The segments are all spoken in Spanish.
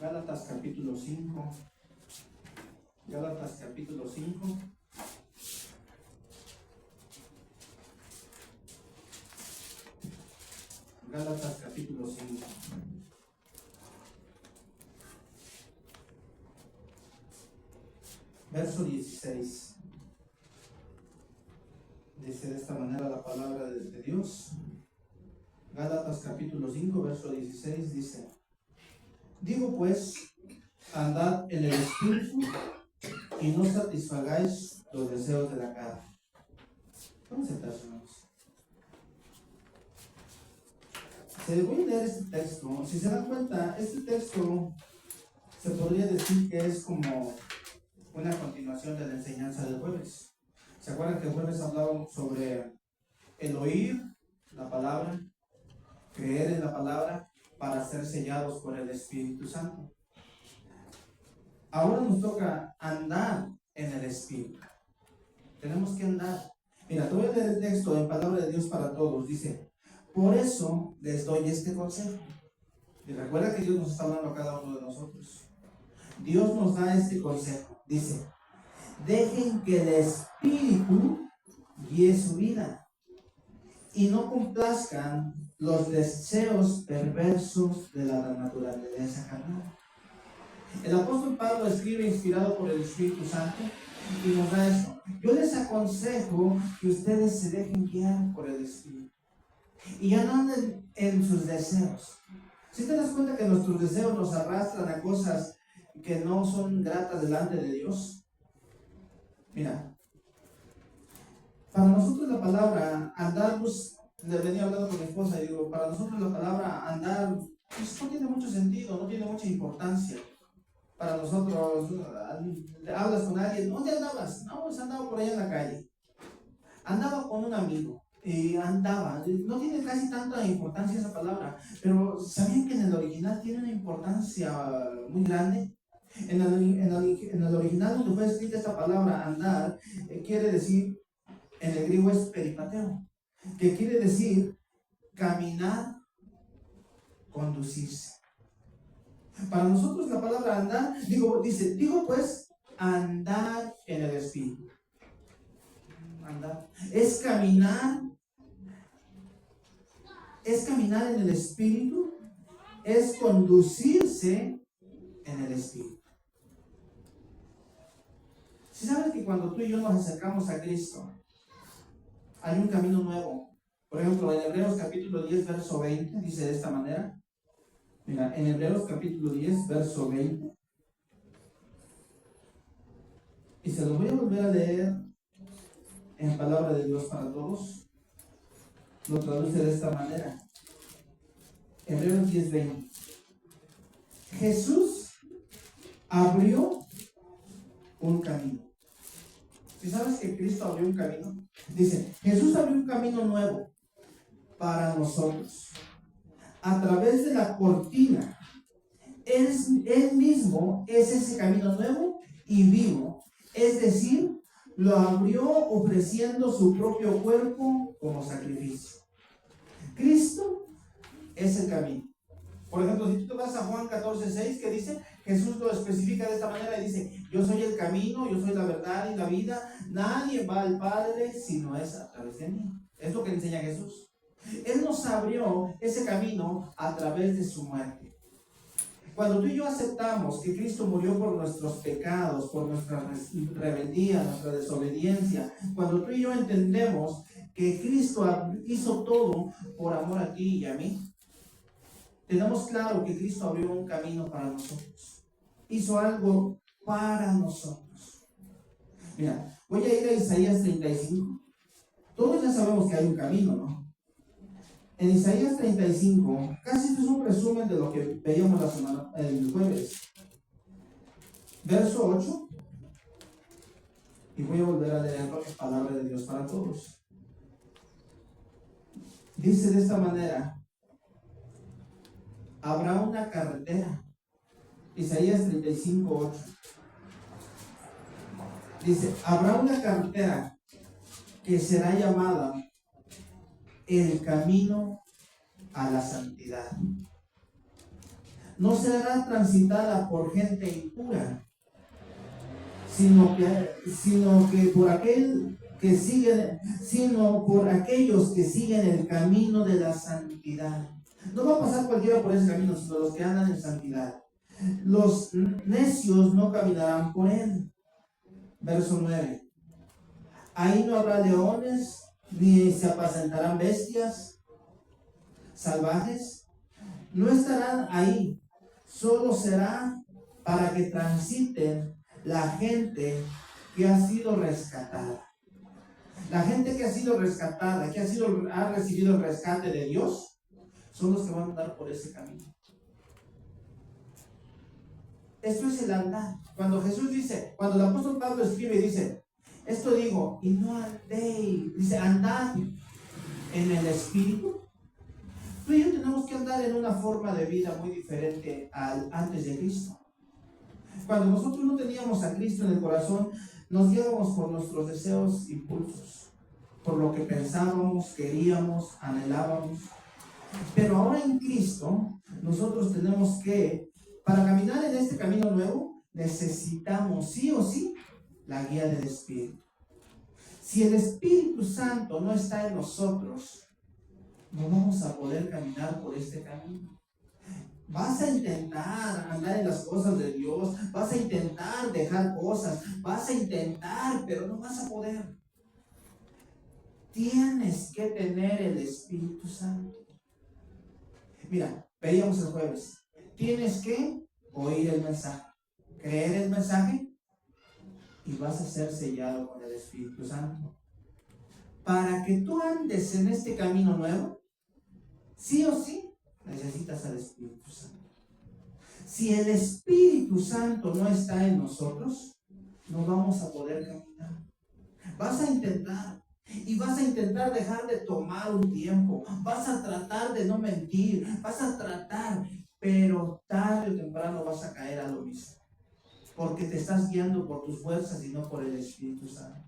Gálatas capítulo 5. Gálatas capítulo 5. Gálatas capítulo 5. Verso 16. Dice de esta manera la palabra de Dios. Gálatas capítulo 5, verso 16 dice: Digo pues, andad en el Espíritu y no satisfagáis los deseos de la carne. Vamos a sentarse, hermanos. Se voy a leer este texto. Si se dan cuenta, este texto se podría decir que es como una continuación de la enseñanza del jueves. ¿Se acuerdan que el jueves hablábamos sobre el oír la palabra, creer en la palabra para ser sellados por el Espíritu Santo? Ahora nos toca andar en el Espíritu. Tenemos que andar. Mira, te voy a leer el texto en Palabra de Dios para Todos. Dice: por eso les doy este consejo. Y recuerda que Dios nos está hablando a cada uno de nosotros. Dios nos da este consejo. Dice: dejen que el Espíritu guíe su vida y no complazcan los deseos perversos de la naturaleza carnal. El apóstol Pablo escribe inspirado por el Espíritu Santo y nos da eso. Yo les aconsejo que ustedes se dejen guiar por el Espíritu y ya no anden en sus deseos. Si te das cuenta que nuestros deseos nos arrastran a cosas que no son gratas delante de Dios. Mira, para nosotros la palabra andar, pues, le venía hablando con mi esposa y digo, para nosotros la palabra andar, pues, no tiene mucho sentido, no tiene mucha importancia. Para nosotros, hablas con alguien, ¿dónde andabas? No, pues andaba por allá en la calle. Andaba con un amigo. Andaba, no tiene casi tanta importancia esa palabra, pero ¿sabían que en el original tiene una importancia muy grande? En el original donde fue escrita esta palabra andar, quiere decir, en el griego es peripateo, que quiere decir caminar, conducirse. Para nosotros la palabra andar, digo pues, andar en el Espíritu. Andar. Es caminar en el Espíritu, es conducirse en el Espíritu. Si sabes que cuando tú y yo nos acercamos a Cristo, hay un camino nuevo. Por ejemplo, en Hebreos capítulo 10, verso 20, dice de esta manera. Mira, en Hebreos capítulo 10, verso 20. Y se los voy a volver a leer en Palabra de Dios para Todos. Lo traduce de esta manera. Hebreos 10, 20. Jesús abrió un camino. ¿Sí sabes que Cristo abrió un camino? Dice, Jesús abrió un camino nuevo para nosotros. A través de la cortina. Él mismo es ese camino nuevo y vivo. Es decir, lo abrió ofreciendo su propio cuerpo como sacrificio. Cristo es el camino. Por ejemplo, si tú te vas a Juan 14:6, que dice, Jesús lo especifica de esta manera y dice: yo soy el camino, yo soy la verdad y la vida. Nadie va al Padre si no es a través de mí. Es lo que enseña Jesús. Él nos abrió ese camino a través de su muerte. Cuando tú y yo aceptamos que Cristo murió por nuestros pecados, por nuestra rebeldía, nuestra desobediencia, cuando tú y yo entendemos que Cristo hizo todo por amor a ti y a mí, tenemos claro que Cristo abrió un camino para nosotros. Hizo algo para nosotros. Mira, voy a ir a Isaías 35. Todos ya sabemos que hay un camino, ¿no? En Isaías 35, casi esto es un resumen de lo que veíamos el jueves. Verso 8. Y voy a volver a leer la palabra de Dios para todos. Dice de esta manera: habrá una carretera. Isaías 35, 8. Dice: habrá una carretera que será llamada el camino a la santidad. no será transitada por gente impura, sino que por aquel que sigue, sino por aquellos que siguen el camino de la santidad. No va a pasar cualquiera por ese camino, sino los que andan en santidad. Los necios no caminarán por él. Verso 9. Ahí no habrá leones, ni se apacentarán bestias salvajes. No estarán ahí. Solo será para que transiten la gente que ha sido rescatada. La gente que ha sido rescatada, ha recibido el rescate de Dios, son los que van a andar por ese camino. Esto es el andar. Cuando Jesús dice, cuando el apóstol Pablo escribe y dice, esto digo, y no andéis, dice, andad en el Espíritu. Tú y yo tenemos que andar en una forma de vida muy diferente al antes de Cristo. Cuando nosotros no teníamos a Cristo en el corazón, nos guiábamos por nuestros deseos, impulsos, por lo que pensábamos, queríamos, anhelábamos. Pero ahora en Cristo, nosotros tenemos que, para caminar en este camino nuevo, necesitamos sí o sí la guía del Espíritu. Si el Espíritu Santo no está en nosotros, no vamos a poder caminar por este camino. Vas a intentar andar en las cosas de Dios, vas a intentar dejar cosas, vas a intentar, pero no vas a poder. Tienes que tener el Espíritu Santo. Mira, veíamos el jueves. Tienes que oír el mensaje, creer el mensaje y vas a ser sellado con el Espíritu Santo. Para que tú andes en este camino nuevo, sí o sí, necesitas al Espíritu Santo. Si el Espíritu Santo no está en nosotros, no vamos a poder caminar. Vas a intentar. Y vas a intentar dejar de tomar un tiempo. Vas a tratar de no mentir. Vas a tratar. Pero tarde o temprano vas a caer a lo mismo. Porque te estás guiando por tus fuerzas y no por el Espíritu Santo.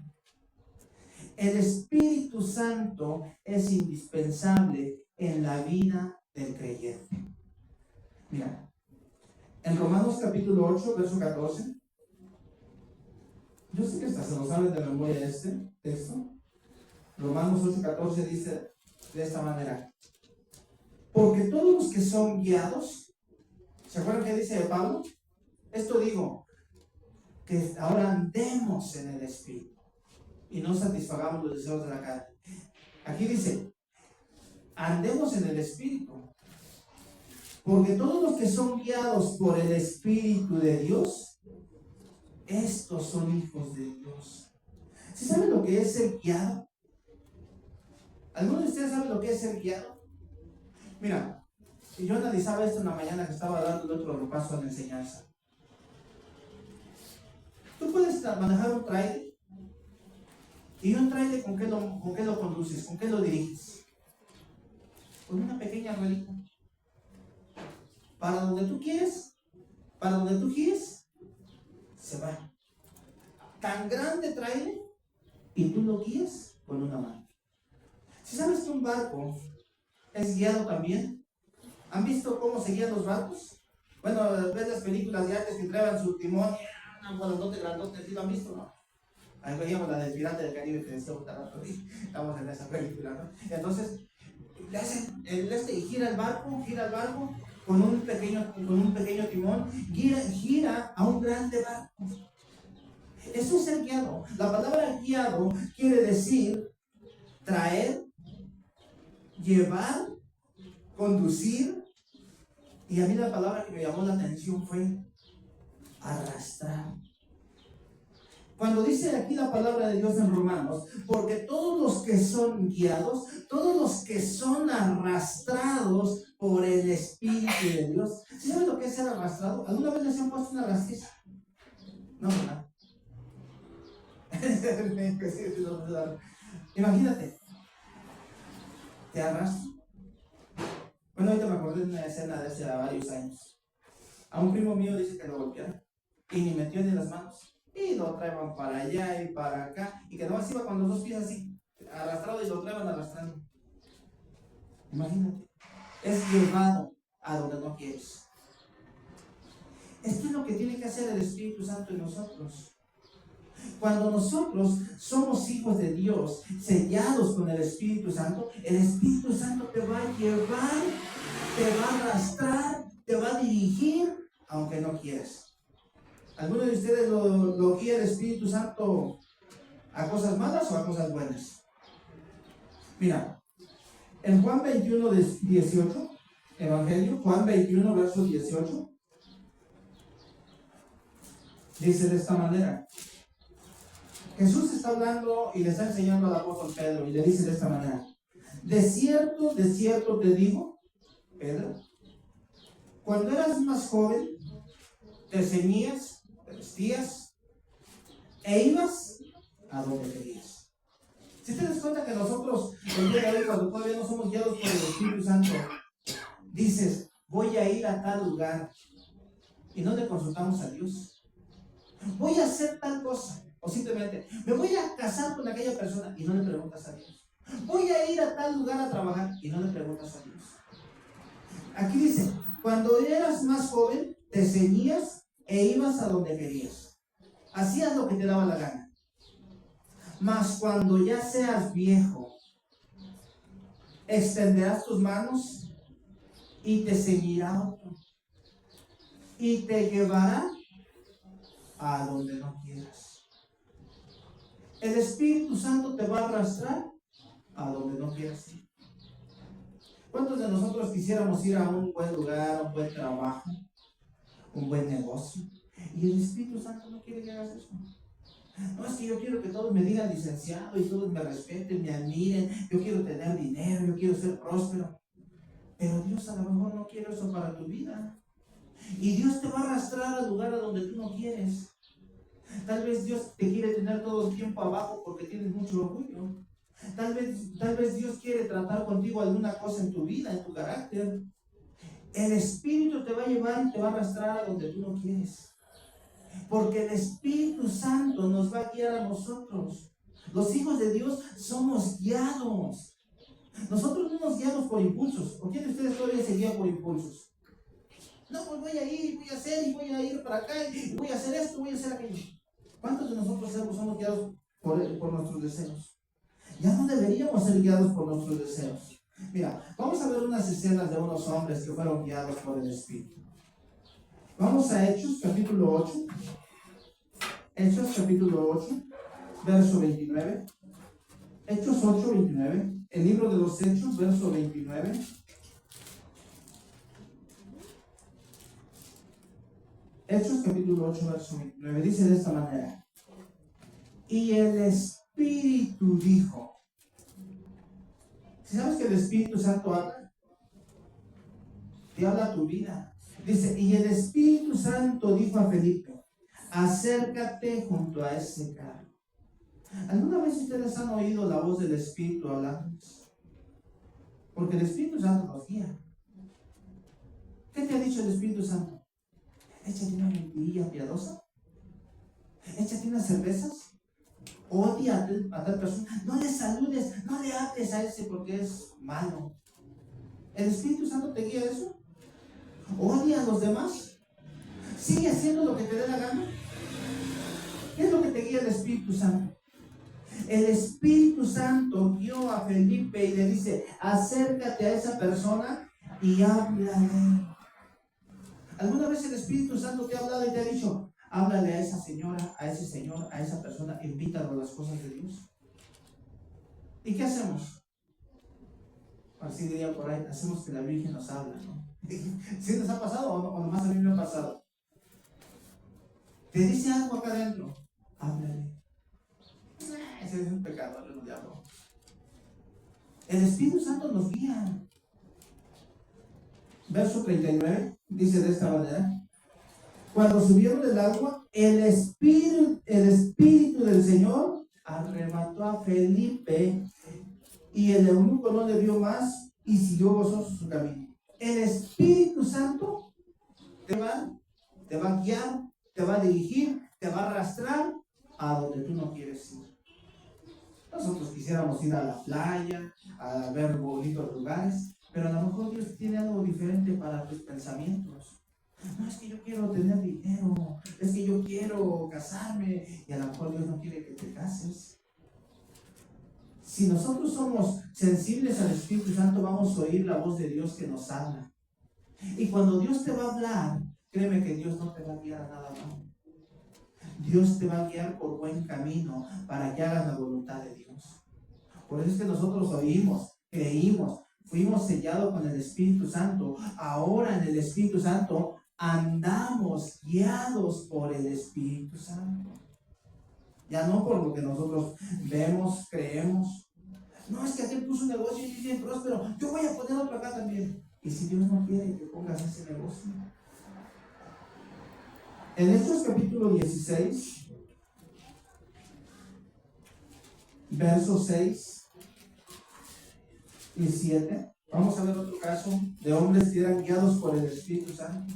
El Espíritu Santo es indispensable en la vida del creyente. Mira, en Romanos capítulo 8, verso 14. Yo sé que hasta se lo saben de memoria este texto. Romanos 8:14 dice de esta manera: porque todos los que son guiados, ¿se acuerdan que dice Pablo? Esto digo, que ahora andemos en el Espíritu y no satisfagamos los deseos de la carne. Aquí dice, andemos en el Espíritu, porque todos los que son guiados por el Espíritu de Dios, estos son hijos de Dios. ¿Sí saben lo que es ser guiado? ¿Algunos de ustedes saben lo que es ser guiado? Mira, yo analizaba esto en la mañana que estaba dando el otro repaso a la enseñanza. Tú puedes manejar un trailer, y un trailer, ¿con qué lo conduces? ¿Con qué lo diriges? Con una pequeña ruedita. Para donde tú quieres, para donde tú quieres, se va. Tan grande trailer, y tú lo guías con una mano. Si sabes que un barco es guiado también, ¿han visto cómo se guían los barcos? Bueno, ves las películas de antes que traían su timón, un grandote, ¿sí lo han visto, no? Ahí veíamos la del Pirata del Caribe que decía estamos en esa película, ¿no? Entonces, le hacen y gira el barco con un pequeño timón, gira a un grande barco. Eso es ser guiado. La palabra guiado quiere decir traer, llevar, conducir. Y a mí la palabra que me llamó la atención fue arrastrar. Cuando dice aquí la palabra de Dios en Romanos, porque todos los que son guiados, todos los que son arrastrados por el Espíritu de Dios. ¿Sí saben lo que es ser arrastrado? ¿Alguna vez les han puesto una rastriza? No, ¿verdad? Imagínate, te arrastro. Bueno, ahorita me acordé de una escena de hace varios años. A un primo mío dice que lo golpearon y ni metió ni las manos. Y lo traían para allá y para acá. Y que nomás iba con los dos pies así, arrastrado, y lo traían arrastrando. Imagínate. Es llevado a donde no quieres. Esto es lo que tiene que hacer el Espíritu Santo en nosotros. Cuando nosotros somos hijos de Dios, sellados con el Espíritu Santo te va a llevar, te va a arrastrar, te va a dirigir, aunque no quieras. ¿Alguno de ustedes lo guía el Espíritu Santo a cosas malas o a cosas buenas? Mira, en Juan 21, 18, Evangelio, Juan 21, verso 18, dice de esta manera. Jesús está hablando y le está enseñando al apóstol Pedro y le dice de esta manera: de cierto te digo, Pedro, cuando eras más joven, te ceñías, te vestías e ibas a donde querías. Si te das cuenta que nosotros, el día de hoy, cuando todavía no somos guiados por el Espíritu Santo, dices, voy a ir a tal lugar y no le consultamos a Dios. Voy a hacer tal cosa. O simplemente, me voy a casar con aquella persona y no le preguntas a Dios. Voy a ir a tal lugar a trabajar y no le preguntas a Dios. Aquí dice, cuando eras más joven, te ceñías e ibas a donde querías. Hacías lo que te daba la gana. Mas cuando ya seas viejo, extenderás tus manos y te ceñirá otro. Y te llevará a donde no quieras. El Espíritu Santo te va a arrastrar a donde no quieras ir. ¿Cuántos de nosotros quisiéramos ir a un buen lugar, un buen trabajo, un buen negocio? Y el Espíritu Santo no quiere que hagas eso. No, es que yo quiero que todos me digan licenciado y todos me respeten, me admiren. Yo quiero tener dinero, yo quiero ser próspero. Pero Dios a lo mejor no quiere eso para tu vida. Y Dios te va a arrastrar al lugar a donde tú no quieres. Tal vez Dios te quiere tener todo el tiempo abajo porque tienes mucho orgullo. Tal vez Dios quiere tratar contigo alguna cosa en tu vida, en tu carácter. El Espíritu te va a llevar y te va a arrastrar a donde tú no quieres. Porque el Espíritu Santo nos va a guiar a nosotros. Los hijos de Dios somos guiados. Nosotros no nos guiamos por impulsos. ¿Por quién de ustedes todavía se guía por impulsos? No, pues voy a ir, voy a hacer, y voy a ir para acá, y voy a hacer esto, voy a hacer aquello. ¿Cuántos de nosotros somos guiados por nuestros deseos? Ya no deberíamos ser guiados por nuestros deseos. Mira, vamos a ver unas escenas de unos hombres que fueron guiados por el Espíritu. Vamos a Hechos, capítulo 8. Hechos, capítulo 8, verso 29. Hechos 8, 29. El libro de los Hechos, verso 29. Hechos capítulo 8, verso 29, dice de esta manera: y el Espíritu dijo. ¿Si sabes que el Espíritu Santo habla? Te habla tu vida. Dice, y el Espíritu Santo dijo a Felipe, acércate junto a ese carro. ¿Alguna vez ustedes han oído la voz del Espíritu hablándoles? Porque el Espíritu Santo nos guía. ¿Qué te ha dicho el Espíritu Santo? Échate una mentirilla piadosa. Échate unas cervezas. Odia a tal persona. No le saludes, no le hables a ese porque es malo. ¿El Espíritu Santo te guía eso? ¿Odia a los demás? ¿Sigue haciendo lo que te dé la gana? ¿Qué es lo que te guía el Espíritu Santo? El Espíritu Santo guió a Felipe y le dice, acércate a esa persona y háblale. ¿Alguna vez el Espíritu Santo te ha hablado y te ha dicho, háblale a esa señora, a ese señor, a esa persona, invítalo a las cosas de Dios? ¿Y qué hacemos? Así diría por ahí, hacemos que la Virgen nos habla, ¿no? ¿Sí les ha pasado o nomás a mí me ha pasado? Te dice algo acá adentro, háblale. Ese es un pecador, el diablo. El Espíritu Santo nos guía. Verso 39 dice de esta manera: cuando subieron del agua, el Espíritu del Señor arrebató a Felipe y el eunuco no le vio más y siguió gozoso su camino. El Espíritu Santo te va a guiar, te va a dirigir, te va a arrastrar a donde tú no quieres ir. Nosotros quisiéramos ir a la playa, a ver bonitos lugares, pero a lo mejor Dios tiene algo diferente para tus pensamientos. No, es que yo quiero tener dinero, es que yo quiero casarme, y a lo mejor Dios no quiere que te cases. Si nosotros somos sensibles al Espíritu Santo, vamos a oír la voz de Dios que nos habla. Y cuando Dios te va a hablar, créeme que Dios no te va a guiar a nada malo. Dios te va a guiar por buen camino para que hagas la voluntad de Dios. Por eso es que nosotros oímos, creímos, fuimos sellados con el Espíritu Santo. Ahora en el Espíritu Santo andamos guiados por el Espíritu Santo. Ya no por lo que nosotros vemos, creemos. No, es que aquel puso un negocio y es bien próspero, yo voy a poner otro acá también. Y si Dios no quiere que pongas ese negocio. En Hechos capítulo 16, versos 6 y 7, vamos a ver otro caso de hombres que eran guiados por el Espíritu Santo.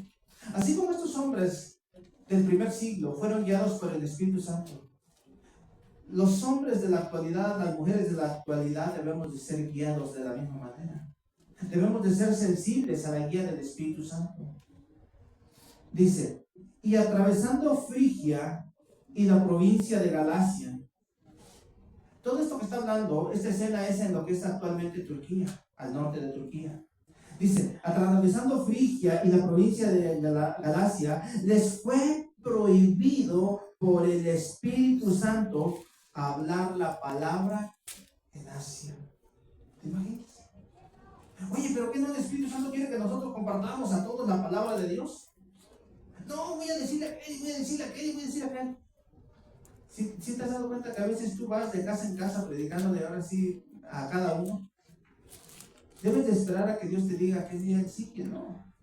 Así como estos hombres del primer siglo fueron guiados por el Espíritu Santo, los hombres de la actualidad, las mujeres de la actualidad, debemos de ser guiados de la misma manera. Debemos de ser sensibles a la guía del Espíritu Santo. Dice, y atravesando Frigia y la provincia de Galacia. Todo esto que está hablando, esta escena es en lo que es actualmente Turquía, al norte de Turquía. Dice, atravesando Frigia y la provincia de Galacia, les fue prohibido por el Espíritu Santo hablar la palabra en Asia. ¿Te imaginas? Oye, pero ¿qué no el Espíritu Santo quiere que nosotros compartamos a todos la palabra de Dios? No, voy a decirle a aquel, voy a decirle a aquel, voy a decirle a aquel. ¿Sí te has dado cuenta que a veces tú vas de casa en casa predicando de ahora sí a cada uno? Debes de esperar a que Dios te diga que día sí, que no.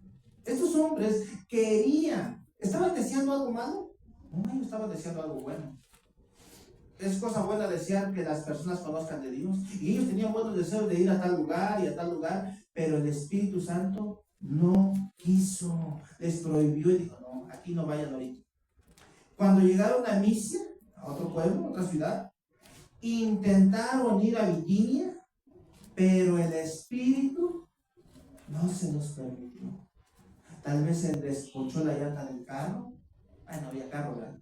Estos hombres querían, ¿estaban deseando algo malo? No, ellos estaban deseando algo bueno. Es cosa buena desear que las personas conozcan de Dios. Y ellos tenían buenos deseos de ir a tal lugar y a tal lugar, pero el Espíritu Santo no quiso, les prohibió y dijo, no, aquí no vayan ahorita. Cuando llegaron a Misia, a otro pueblo, a otra ciudad, intentaron ir a Bitinia, pero el Espíritu no se los permitió. Tal vez se desponchó la llanta del carro. Ay, no había carro, ¿verdad?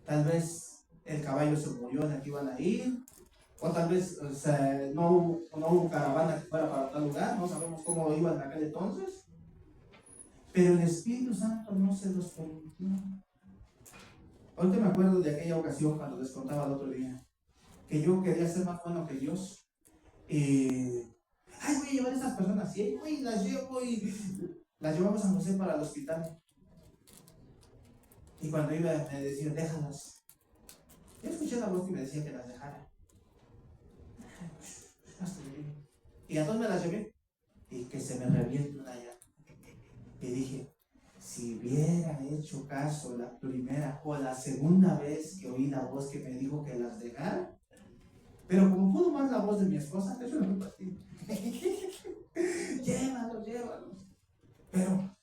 Tal vez el caballo se murió en el que iban a ir, o tal vez no hubo caravana que fuera para tal lugar, no sabemos cómo iban en aquel entonces, pero el Espíritu Santo no se los permitió. Ahorita me acuerdo de aquella ocasión cuando les contaba el otro día, que yo quería ser más bueno que Dios, voy a llevar a esas personas, sí, las llevo y las llevamos a José para el hospital, y cuando iba me decían, déjalas. Yo escuché la voz que me decía que las dejara. Y a todos me las llevé. Y que se me reviente una llanta. Y dije, si hubiera hecho caso la primera o la segunda vez que oí la voz que me dijo que las dejara, pero como pudo más la voz de mi esposa, eso no me partí. Llévalos. Pero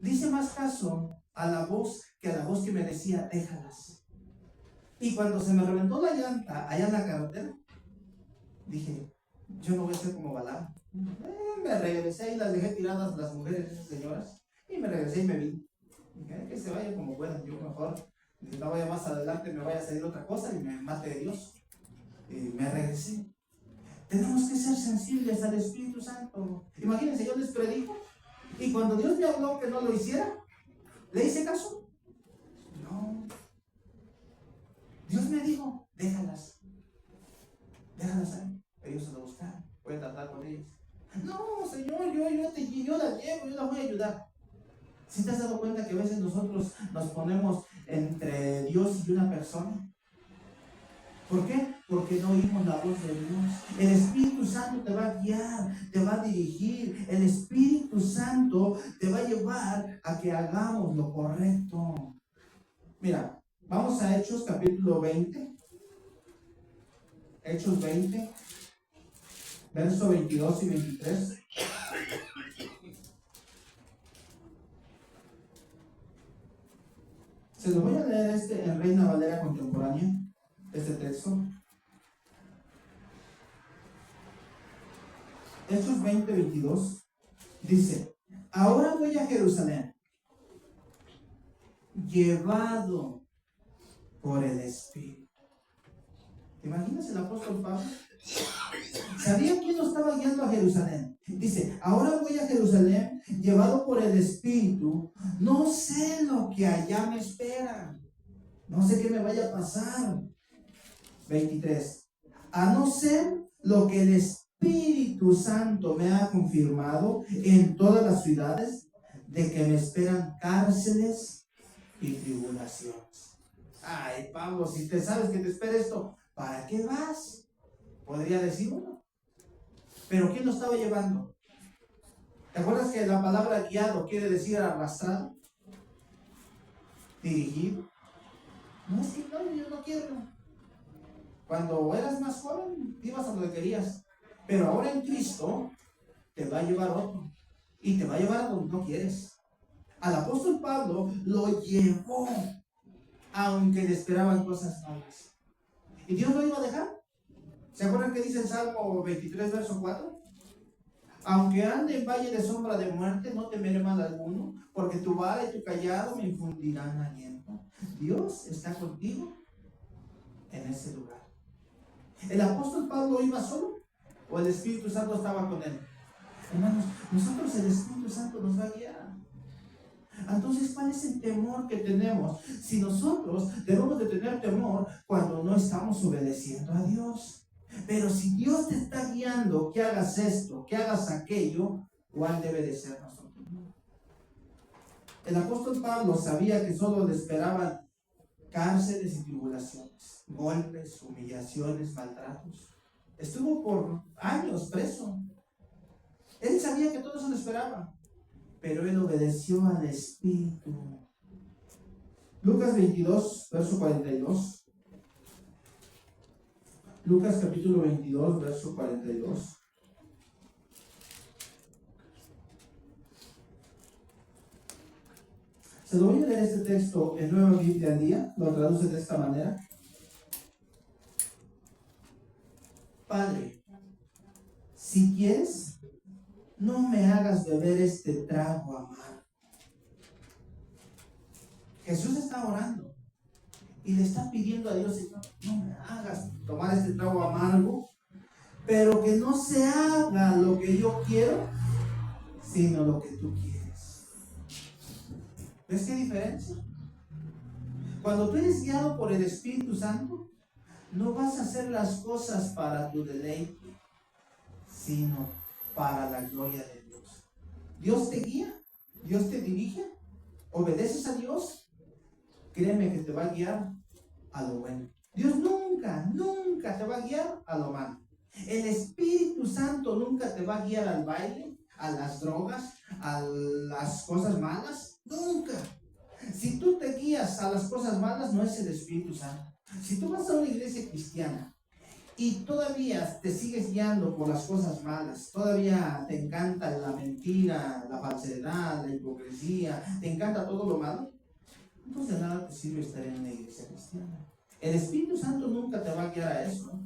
dice más caso a la voz que a la voz que me decía, déjalas. Y cuando se me reventó la llanta allá en la carretera, dije, yo no voy a ser como Balaam. Me regresé y las dejé tiradas las mujeres, esas señoras, y me regresé y me vi. Dije, que se vayan como puedan, yo mejor, no vaya más adelante, me vaya a salir otra cosa y me mate de Dios. Y me regresé. Tenemos que ser sensibles al Espíritu Santo. Imagínense, yo les predico, y cuando Dios me habló que no lo hiciera, ¿le hice caso? No. Dios me dijo, déjalas ahí, ellos se lo buscan, voy a tratar con ellos. No, Señor, yo las llevo, yo las voy a ayudar. ¿Sí te has dado cuenta que a veces nosotros nos ponemos entre Dios y una persona? ¿Por qué? Porque no oímos la voz de Dios. El Espíritu Santo te va a guiar, te va a dirigir. El Espíritu Santo te va a llevar a que hagamos lo correcto. Mira, vamos a Hechos capítulo 20. Hechos 20, versos 22 y 23. Se lo voy a leer en Reina Valera Contemporánea, este texto. Hechos 20, 22. Dice, ahora voy a Jerusalén llevado por el Espíritu. ¿Te imaginas el apóstol Pablo? ¿Sabía quién lo estaba guiando a Jerusalén? Dice, ahora voy a Jerusalén, llevado por el Espíritu. No sé lo que allá me espera. No sé qué me vaya a pasar. 23. A no ser lo que el Espíritu Santo me ha confirmado en todas las ciudades, de que me esperan cárceles y tribulaciones. Ay, Pablo, si te sabes que te espera esto, ¿para qué vas? Podría decir uno. Pero ¿quién lo estaba llevando? ¿Te acuerdas que la palabra guiado quiere decir arrastrado? Dirigido. No es que no, yo no quiero. Cuando eras más joven, ibas a donde querías. Pero ahora en Cristo te va a llevar otro. Y te va a llevar a donde no quieres. Al apóstol Pablo lo llevó, aunque le esperaban cosas malas. ¿Y Dios lo iba a dejar? ¿Se acuerdan que dice el Salmo 23, verso 4? Aunque ande en valle de sombra de muerte, no temeré mal alguno, porque tu vara y tu callado me infundirán aliento. Dios está contigo en ese lugar. ¿El apóstol Pablo iba solo o el Espíritu Santo estaba con él? Hermanos, nosotros el Espíritu Santo nos va a guiar. Entonces, ¿cuál es el temor que tenemos? Si nosotros debemos de tener temor cuando no estamos obedeciendo a Dios. Pero si Dios te está guiando que hagas esto, que hagas aquello, ¿cuál debe de ser nuestro temor? El apóstol Pablo sabía que solo le esperaban cárceles y tribulaciones, golpes, humillaciones, maltratos. Estuvo por años preso. Él sabía que todo eso le esperaba, pero él obedeció al Espíritu. Lucas 22, verso 42. Lucas capítulo 22, verso 42. Se lo voy a leer este texto en Nueva Biblia al Día, lo traduce de esta manera. Padre, si quieres, no me hagas beber este trago amargo. Jesús está orando y le está pidiendo a Dios, Señor, no me hagas tomar este trago amargo, pero que no se haga lo que yo quiero, sino lo que tú quieres. ¿Ves qué diferencia? Cuando tú eres guiado por el Espíritu Santo, no vas a hacer las cosas para tu deleite, sino para la gloria de Dios. Dios te guía, Dios te dirige, obedeces a Dios, créeme que te va a guiar a lo bueno. Dios nunca, nunca te va a guiar a lo malo. El Espíritu Santo nunca te va a guiar al baile, a las drogas, a las cosas malas. Nunca. Si tú te guías a las cosas malas, no es el Espíritu Santo. Si tú vas a una iglesia cristiana y todavía te sigues guiando por las cosas malas, todavía te encanta la mentira, la falsedad, la hipocresía, te encanta todo lo malo, entonces de nada te sirve estar en una iglesia cristiana. El Espíritu Santo nunca te va a guiar a eso.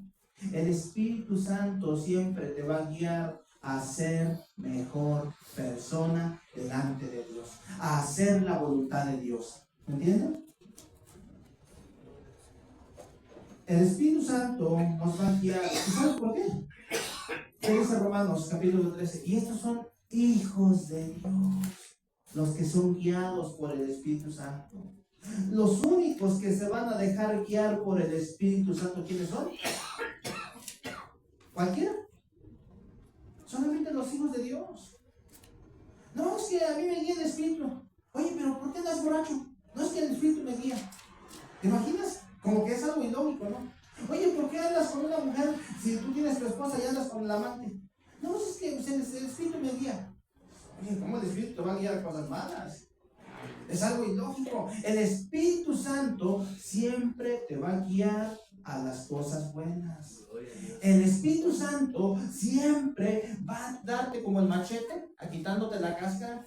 El Espíritu Santo siempre te va a guiar a ser mejor persona delante de Dios, a hacer la voluntad de Dios. ¿Me entienden? El Espíritu Santo nos va a guiar. ¿Y sabes por qué? ¿Qué dice Romanos capítulo 13? Y estos son hijos de Dios, los que son guiados por el Espíritu Santo. Los únicos que se van a dejar guiar por el Espíritu Santo, ¿quiénes son? Cualquiera. Solamente los hijos de Dios. No, es que a mí me guía el Espíritu. Oye, pero ¿por qué andas borracho? No es que el Espíritu me guía. ¿Te imaginas? Como que es algo ilógico, ¿no? Oye, ¿por qué andas con una mujer si tú tienes tu esposa y andas con el amante? No, es que el Espíritu me guía. Oye, ¿cómo el Espíritu te va a guiar a cosas malas? Es algo ilógico. El Espíritu Santo siempre te va a guiar a las cosas buenas. El Espíritu Santo siempre va a darte como el machete, a quitándote la cáscara.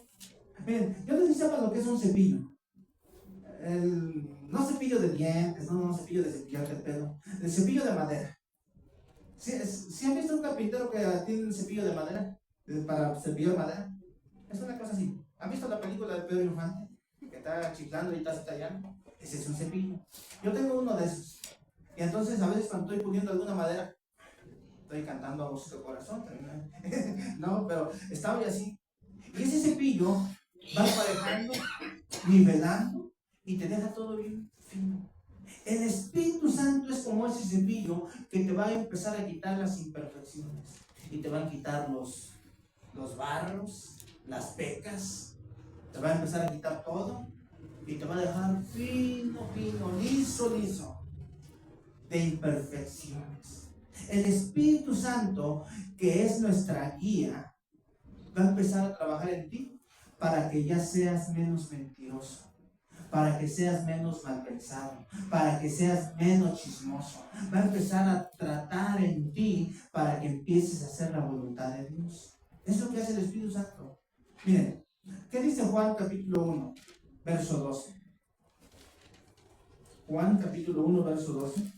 Miren, yo no sé si sepan lo que es un cepillo. No cepillo de dientes, no cepillo de cepillarte el pelo. El cepillo de madera. ¿Sí han visto un carpintero que tiene un cepillo de madera? Para cepillar madera. Es una cosa así. ¿Han visto la película de Pedro Infante? está chiflando y está estallando. Ese es un cepillo. Yo tengo uno de esos. Y entonces a veces cuando estoy puliendo alguna madera, estoy cantando a voz de corazón también, ¿no? Pero estaba así. Y ese cepillo va aparejando, nivelando y te deja todo bien fino. El Espíritu Santo es como ese cepillo que te va a empezar a quitar las imperfecciones y te van a quitar los barros, las pecas, te va a empezar a quitar todo y te va a dejar fino, fino, liso, liso de imperfecciones. El Espíritu Santo, que es nuestra guía, va a empezar a trabajar en ti para que ya seas menos mentiroso, para que seas menos mal pensado, para que seas menos chismoso. Va a empezar a tratar en ti para que empieces a hacer la voluntad de Dios. Es lo que hace el Espíritu Santo. Miren, ¿qué dice Juan capítulo 1, verso 12? Juan capítulo 1, verso 12.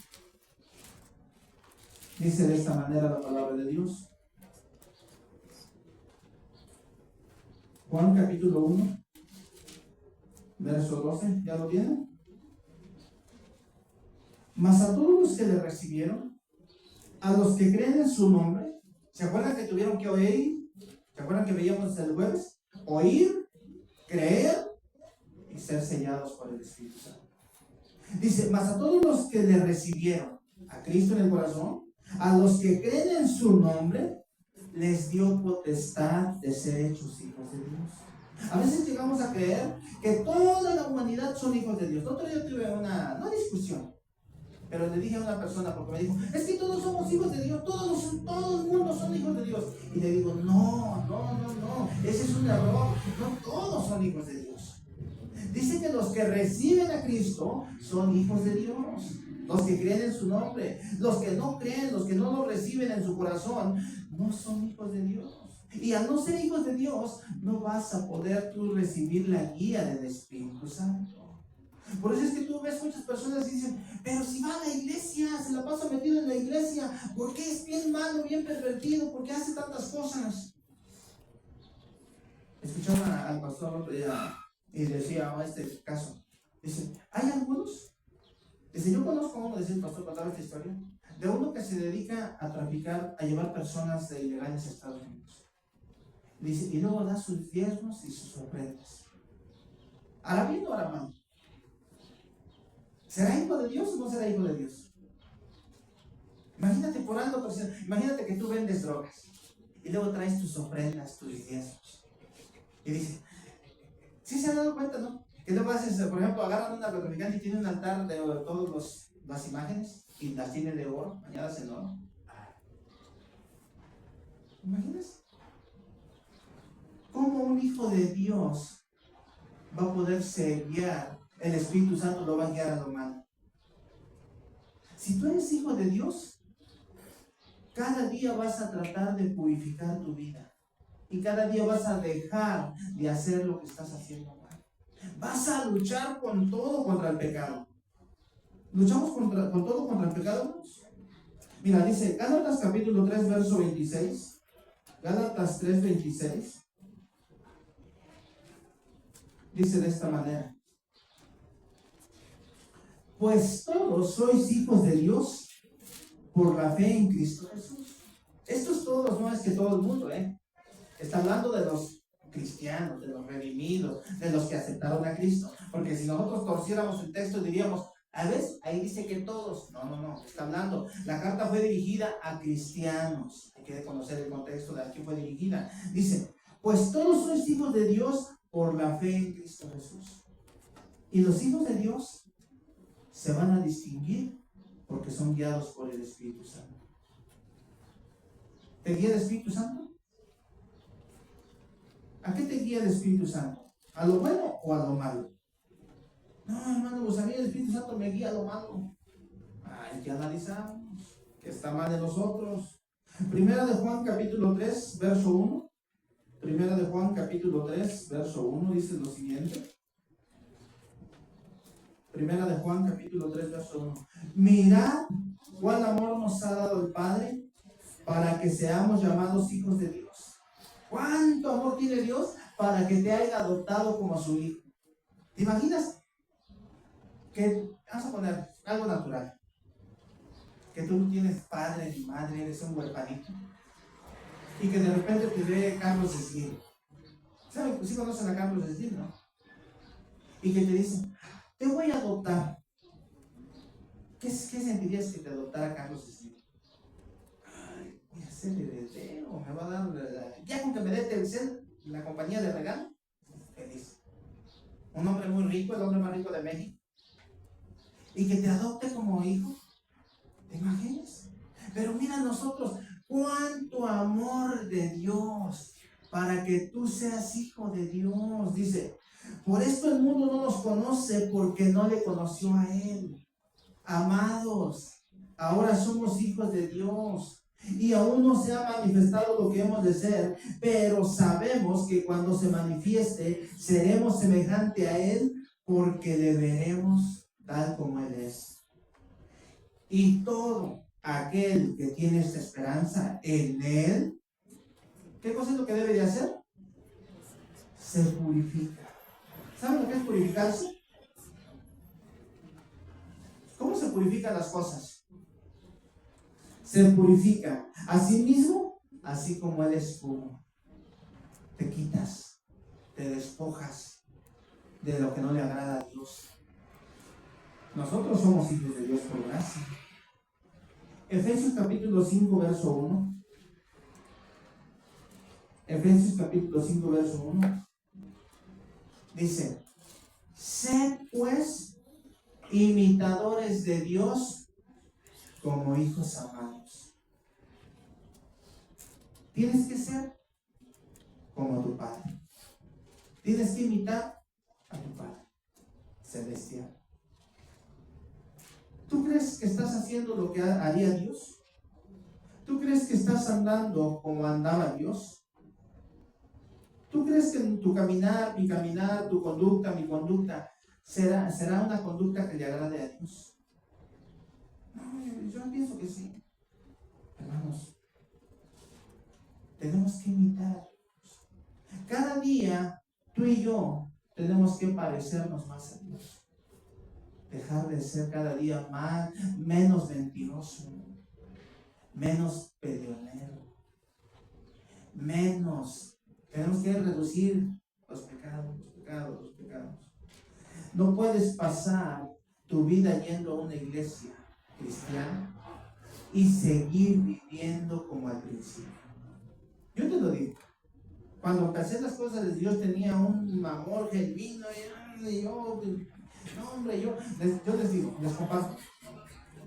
Dice de esta manera la palabra de Dios. Juan capítulo 1, verso 12, ¿ya lo tienen? Mas a todos los que le recibieron, a los que creen en su nombre, ¿se acuerdan que tuvieron que oír? ¿Se acuerdan que veíamos el jueves? Oír, creer y ser sellados por el Espíritu Santo. Dice, mas a todos los que le recibieron a Cristo en el corazón, a los que creen en su nombre, les dio potestad de ser hechos hijos de Dios. A veces llegamos a creer que toda la humanidad son hijos de Dios. Otro día tuve no discusión, pero le dije a una persona porque me dijo, es que todos somos hijos de Dios, todo el mundo son hijos de Dios. Y le digo, no, ese es un error, no todos son hijos de Dios. Dice que los que reciben a Cristo son hijos de Dios, los que creen en su nombre. Los que no creen, los que no lo reciben en su corazón, no son hijos de Dios. Y al no ser hijos de Dios, no vas a poder tú recibir la guía del Espíritu Santo. Por eso es que tú ves muchas personas que dicen, pero si va a la iglesia, se la pasa metido en la iglesia, ¿por qué es bien malo, bien pervertido? ¿Por qué hace tantas cosas? Escuchaba al pastor otro día y decía, este caso, dice, hay algunos, dice, yo conozco a uno, dice el pastor, contaba esta historia, de uno que se dedica a traficar, a llevar personas de ilegales a Estados Unidos. Dice, y luego da sus diezmos y sus ofrendas. ¿Hará bien o hará mal? ¿Será hijo de Dios o no será hijo de Dios? Imagínate por algo, imagínate que tú vendes drogas y luego traes tus ofrendas, tus diezmos. Y dice, ¿sí se han dado cuenta, no? Que luego haces, por ejemplo, agarran una narcotraficante y tiene un altar de todas las imágenes y las tiene de oro, bañadas en oro. ¿Imaginas? ¿Cómo un hijo de Dios va a poderse guiar? El Espíritu Santo lo va a guiar a lo malo. Si tú eres hijo de Dios, cada día vas a tratar de purificar tu vida. Y cada día vas a dejar de hacer lo que estás haciendo mal. Vas a luchar con todo contra el pecado. ¿Luchamos con todo contra el pecado? Mira, dice Gálatas capítulo 3, verso 26. Gálatas 3, 26. Dice de esta manera. Pues todos sois hijos de Dios por la fe en Cristo Jesús. Estos todos no es que todo el mundo, está hablando de los cristianos, de los redimidos, de los que aceptaron a Cristo. Porque si nosotros torciéramos el texto diríamos, a ver, ahí dice que todos. No, está hablando. La carta fue dirigida a cristianos. Hay que conocer el contexto de a quién fue dirigida. Dice, pues todos sois hijos de Dios por la fe en Cristo Jesús. Y los hijos de Dios se van a distinguir porque son guiados por el Espíritu Santo. ¿Te guía el Espíritu Santo? ¿A qué te guía el Espíritu Santo? ¿A lo bueno o a lo malo? No, hermano, pues a mí el Espíritu Santo me guía a lo malo. Hay que analizar que está mal en nosotros. Primera de Juan capítulo 3, verso 1. Primera de Juan capítulo 3, verso 1 dice lo siguiente. Primera de Juan capítulo 3, verso 1. Mirad cuál amor nos ha dado el Padre para que seamos llamados hijos de Dios. ¿Cuánto amor tiene Dios para que te haya adoptado como su hijo? ¿Te imaginas que, vamos a poner algo natural, que tú no tienes padre ni madre, eres un huerfanito, y que de repente te ve Carlos Slim? ¿Saben? Pues sí conocen a Carlos Slim, ¿no? Y que te dicen, te voy a adoptar. ¿Qué sentirías que te adoptara Carlos Slim? Ay, voy a ser heredero, me va a dar, ya con que me dé Telcel, la compañía de regalo, feliz. Un hombre muy rico, el hombre más rico de México, y que te adopte como hijo. ¿Te imaginas? Pero mira nosotros, cuánto amor de Dios para que tú seas hijo de Dios. Dice, por esto el mundo no nos conoce porque no le conoció a Él. Amados, ahora somos hijos de Dios y aún no se ha manifestado lo que hemos de ser, pero sabemos que cuando se manifieste seremos semejante a Él porque le veremos tal como Él es. Y todo aquel que tiene esta esperanza en Él, ¿qué cosa es lo que debe de hacer? Se purifica. ¿Saben lo que es purificarse? ¿Cómo se purifican las cosas? Se purifica a sí mismo, así como Él es puro. Te quitas, te despojas de lo que no le agrada a Dios. Nosotros somos hijos de Dios por gracia. Efesios capítulo 5, verso 1. Efesios capítulo 5, verso 1. Dice, sed pues imitadores de Dios como hijos amados. Tienes que ser como tu Padre. Tienes que imitar a tu Padre celestial. ¿Tú crees que estás haciendo lo que haría Dios? ¿Tú crees que estás andando como andaba Dios? ¿Tú crees que en tu caminar, mi caminar, tu conducta, mi conducta, será una conducta que le agrade a Dios? No, yo pienso que sí. Hermanos, tenemos que imitar. Cada día, tú y yo tenemos que parecernos más a Dios. Dejar de ser cada día menos mentiroso, menos peleonero, menos. Tenemos que reducir los pecados. No puedes pasar tu vida yendo a una iglesia cristiana y seguir viviendo como al principio. Yo te lo digo. Cuando empecé las cosas de Dios tenía un amor genuino y yo, no hombre, yo les digo, les comparto.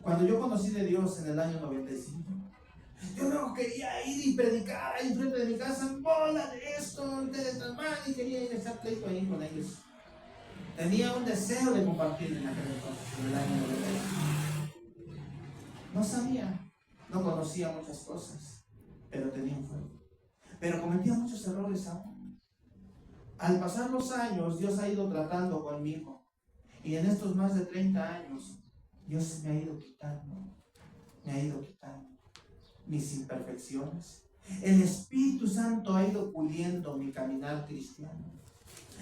Cuando yo conocí de Dios en el año 95, yo no quería ir y predicar ahí enfrente de mi casa, bola de esto, ustedes están mal, y quería ir a estar pleito ahí con ellos. Tenía un deseo de compartir en aquel entonces, en el año 95. No sabía, no conocía muchas cosas, pero tenía un fuego. Pero cometía muchos errores aún. Al pasar los años, Dios ha ido tratando conmigo. Y en estos más de 30 años, Dios me ha ido quitando mis imperfecciones. El Espíritu Santo ha ido puliendo mi caminar cristiano.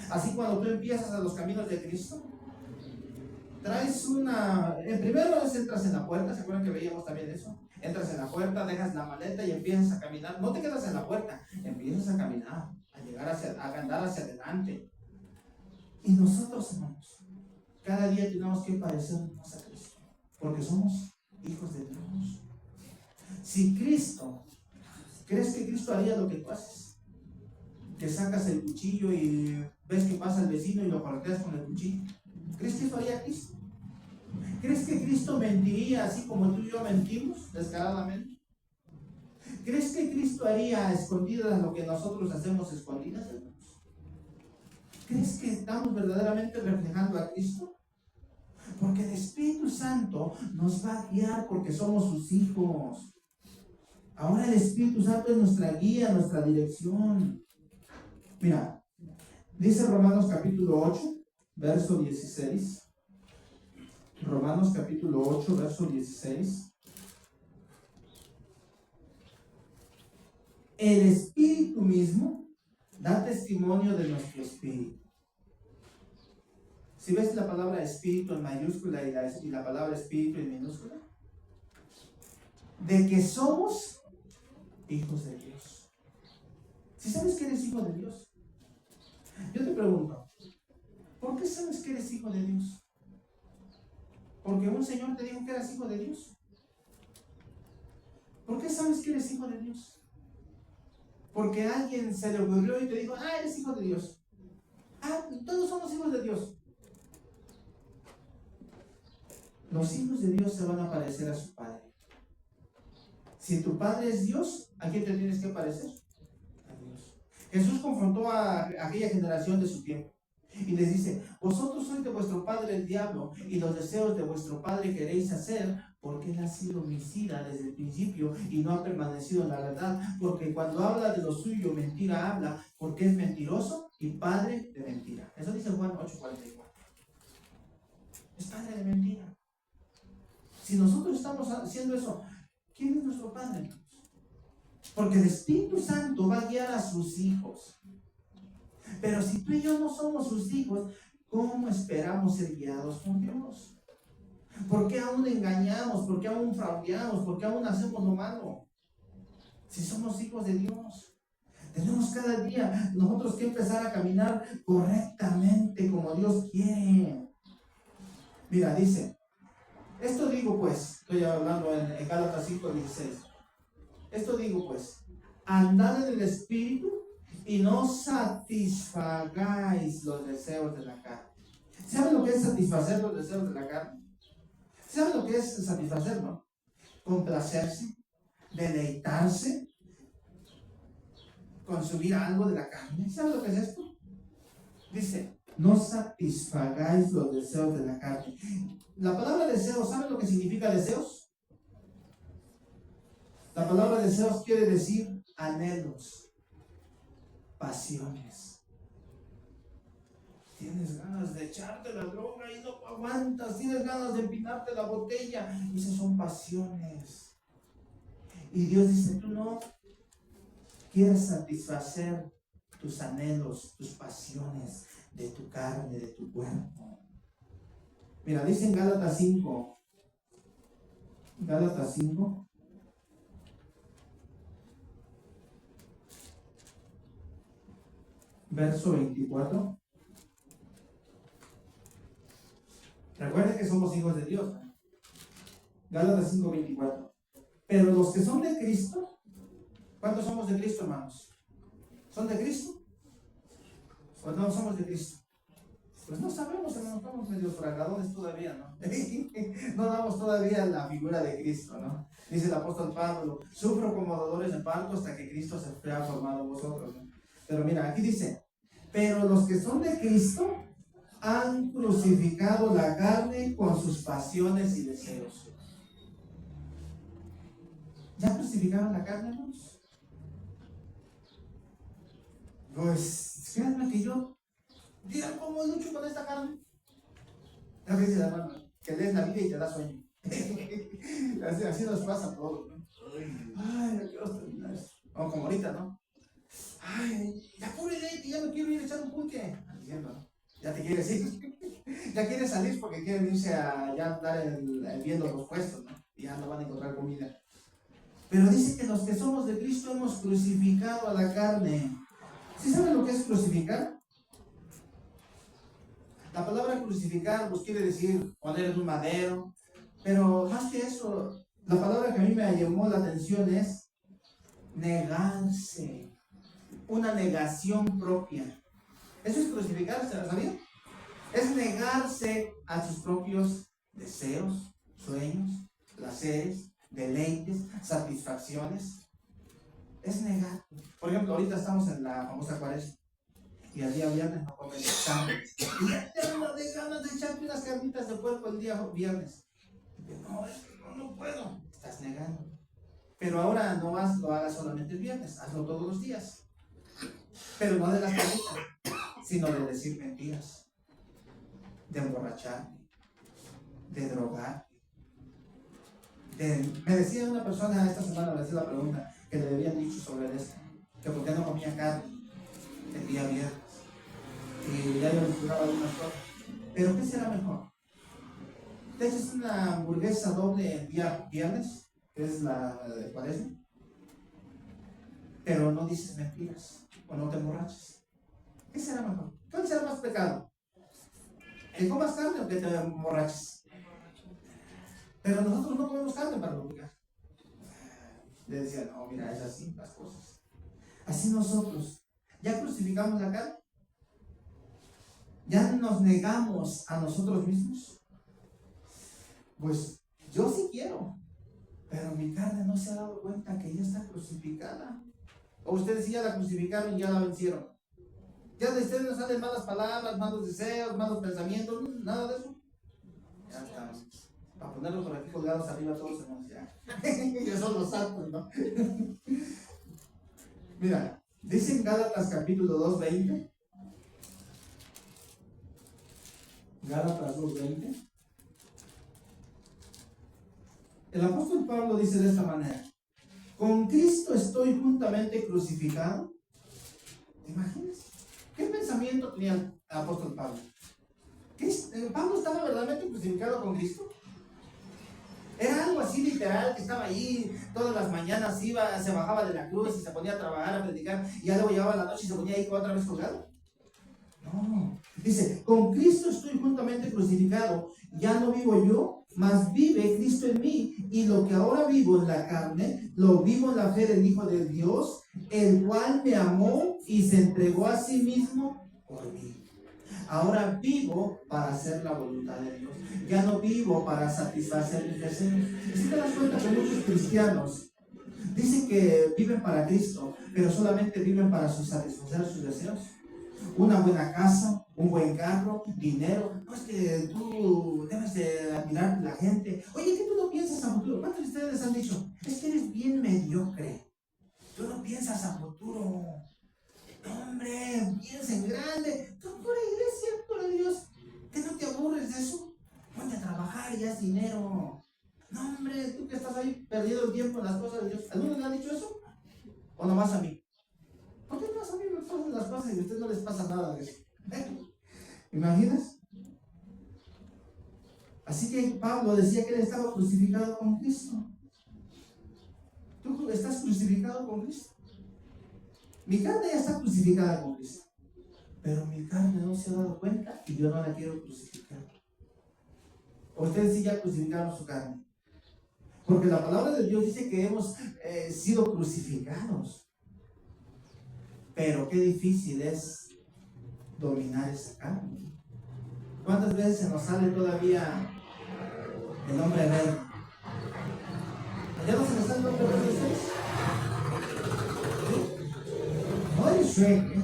Así cuando tú empiezas a los caminos de Cristo, traes primero entras en la puerta, ¿se acuerdan que veíamos también eso? Entras en la puerta, dejas la maleta y empiezas a caminar. No te quedas en la puerta, empiezas a caminar, a andar hacia adelante. Y nosotros, hermanos, cada día tenemos que parecernos más a Cristo, porque somos hijos de Dios. Si Cristo, ¿crees que Cristo haría lo que tú haces? Que sacas el cuchillo y ves que pasa el vecino y lo correteas con el cuchillo. ¿Crees que eso haría Cristo? ¿Crees que Cristo mentiría así como tú y yo mentimos descaradamente? ¿Crees que Cristo haría a escondidas lo que nosotros hacemos escondidas, hermanos? ¿Crees que estamos verdaderamente reflejando a Cristo? Porque el Espíritu Santo nos va a guiar porque somos sus hijos. Ahora el Espíritu Santo es nuestra guía, nuestra dirección. Mira, dice Romanos capítulo 8, verso 16. Romanos capítulo 8, verso 16. El Espíritu mismo da testimonio de nuestro espíritu Si ves la palabra espíritu en mayúscula y la palabra espíritu en minúscula, de que somos hijos de Dios. Si sabes que eres hijo de Dios, yo te pregunto, ¿por qué sabes que eres hijo de Dios? ¿Porque un Señor te dijo que eras hijo de Dios? ¿Por qué sabes que eres hijo de Dios? Porque a alguien se le ocurrió y te dijo, eres hijo de Dios. Todos somos hijos de Dios. Los hijos de Dios se van a parecer a su Padre. Si tu Padre es Dios, ¿a quién te tienes que parecer? A Dios. Jesús confrontó a aquella generación de su tiempo y les dice, vosotros sois de vuestro padre el diablo y los deseos de vuestro padre queréis hacer, porque él ha sido homicida desde el principio y no ha permanecido en la verdad, porque cuando habla de lo suyo mentira habla, porque es mentiroso y padre de mentira. Eso dice Juan 8:44. Es padre de mentira. Si nosotros estamos haciendo eso, ¿quién es nuestro padre? Porque el Espíritu Santo va a guiar a sus hijos. Pero si tú y yo no somos sus hijos, ¿cómo esperamos ser guiados por Dios? ¿Por qué aún engañamos? ¿Por qué aún fraudeamos? ¿Por qué aún hacemos lo malo? Si somos hijos de Dios, tenemos cada día nosotros que empezar a caminar correctamente como Dios quiere. Mira, dice, esto digo pues, estoy hablando en Gálatas 5:16. Esto digo pues, andad en el Espíritu y no satisfagáis los deseos de la carne. ¿Saben lo que es satisfacer los deseos de la carne? ¿Saben lo que es satisfacer, no? Complacerse, deleitarse, consumir algo de la carne. ¿Saben lo que es esto? Dice, no satisfagáis los deseos de la carne. La palabra deseo, ¿saben lo que significa deseos? La palabra deseos quiere decir anhelos, pasiones. Tienes ganas de echarte la droga y no aguantas, tienes ganas de empinarte la botella, y esas son pasiones. Y Dios dice, tú no quieres satisfacer tus anhelos, tus pasiones de tu carne, de tu cuerpo. Mira, dice en Gálatas 5, verso 24. Recuerden que somos hijos de Dios, ¿no? Gálatas 5:24. Pero los que son de Cristo, ¿cuántos somos de Cristo, hermanos? ¿Son de Cristo? ¿O no somos de Cristo? Pues no sabemos, hermanos, estamos medio fragadones todavía, ¿no? No damos todavía la figura de Cristo, ¿no? Dice el apóstol Pablo, sufro como dolores de parto hasta que Cristo se ha formado en vosotros, ¿no? Pero mira, aquí dice, pero los que son de Cristo han crucificado la carne con sus pasiones y deseos. ¿Ya crucificaron la carne, hermanos? Pues, créanme que yo, digan cómo lucho con esta carne. A veces, hermano, que lees la Biblia y te da sueño. así nos pasa a todos, ¿no? Ay, no quiero terminar esto. O como ahorita, ¿no? Ay, ya apúrele, que ya me quiero ir a echar un pulque. Diciendo, ¿no? Ya te quieres ir. Ya quieres salir porque quieren irse a ya andar viendo los puestos, ¿no? Y ya no van a encontrar comida. Pero dice que los que somos de Cristo hemos crucificado a la carne. ¿Sí saben lo que es crucificar? La palabra crucificar pues quiere decir poner en un madero, pero más que eso, la palabra que a mí me llamó la atención es negarse, una negación propia. Eso es crucificarse, ¿lo sabían? Es negarse a sus propios deseos, sueños, placeres, deleites, satisfacciones. Es negar. Por ejemplo, ahorita estamos en la famosa Cuaresma y el día viernes no comen carne. Y ya tengo de ganas de echarte unas carnitas de puerco el día viernes. Y no puedo. Estás negando. Pero ahora no lo hagas solamente el viernes, hazlo todos los días. Pero no de las carnitas, sino de decir mentiras, de emborracharte, de drogar. Me decía una persona esta semana, me hacía la pregunta que le habían dicho sobre esto, que por qué no comía carne el día viernes. Y ya yo les jugaba algunas cosas. Pero ¿qué será mejor? ¿Te echas una hamburguesa doble el día viernes, que es la de Cuaresma, pero no dices mentiras o no te emborrachas? ¿Qué será mejor? ¿Cuál será más pecado? ¿Que comas carne o que te emborraches? Pero nosotros no comemos carne para glorificar. Le decía, no, mira, es así las cosas. Así nosotros, ya crucificamos la carne, ya nos negamos a nosotros mismos. Pues yo sí quiero, pero mi carne no se ha dado cuenta que ya está crucificada. O ustedes sí ya la crucificaron y ya la vencieron. Ya de ustedes no salen malas palabras, malos deseos, malos pensamientos, nada de eso. Ya estamos. Para ponerlos por aquí colgados arriba todos hermanos, ya. Ya son los santos, ¿no? Mira, dice en Gálatas capítulo 2:20. Gálatas 2:20. El apóstol Pablo dice de esta manera: con Cristo estoy juntamente crucificado. ¿Te imaginas? ¿Qué pensamiento tenía el apóstol Pablo? ¿Pablo estaba verdaderamente crucificado con Cristo? Era algo así literal, que estaba ahí todas las mañanas, iba, se bajaba de la cruz y se ponía a trabajar, a predicar, y ya luego llegaba la noche y se ponía ahí otra vez colgado. No, dice, con Cristo estoy juntamente crucificado, ya no vivo yo, mas vive Cristo en mí, y lo que ahora vivo en la carne, lo vivo en la fe del Hijo de Dios, el cual me amó y se entregó a sí mismo por mí. Ahora vivo para hacer la voluntad de Dios, ya no vivo para satisfacer mis deseos. Si te das cuenta que muchos cristianos dicen que viven para Cristo, pero solamente viven para satisfacer sus deseos. Una buena casa, un buen carro, dinero. No es que tú debes de admirar a la gente. Oye, ¿qué tú no piensas a futuro? ¿Cuántos de ustedes han dicho? Es que eres bien mediocre. Tú no piensas a futuro. No, hombre, piensa en grande. Tú por iglesia, por Dios. ¿Que no te aburres de eso? Ponte a trabajar y haz dinero. No, hombre, tú que estás ahí perdiendo el tiempo en las cosas de Dios. ¿Alguno le ha dicho eso? ¿O nomás a mí? ¿Por qué nomás a mí me pasan las cosas y a ustedes no les pasa nada de eso? ¿Imaginas? Así que Pablo decía que él estaba crucificado con Cristo. ¿Tú estás crucificado con Cristo? Mi carne ya está crucificada con Cristo, pero mi carne no se ha dado cuenta y yo no la quiero crucificar. Ustedes sí ya crucificaron su carne, porque la palabra de Dios dice que hemos sido crucificados, pero qué difícil es dominar esa carne. ¿Cuántas veces se nos sale todavía el hombre verde? ¿Ya no se nos sale el hombre verde de ustedes? No el Shrek, ¿eh?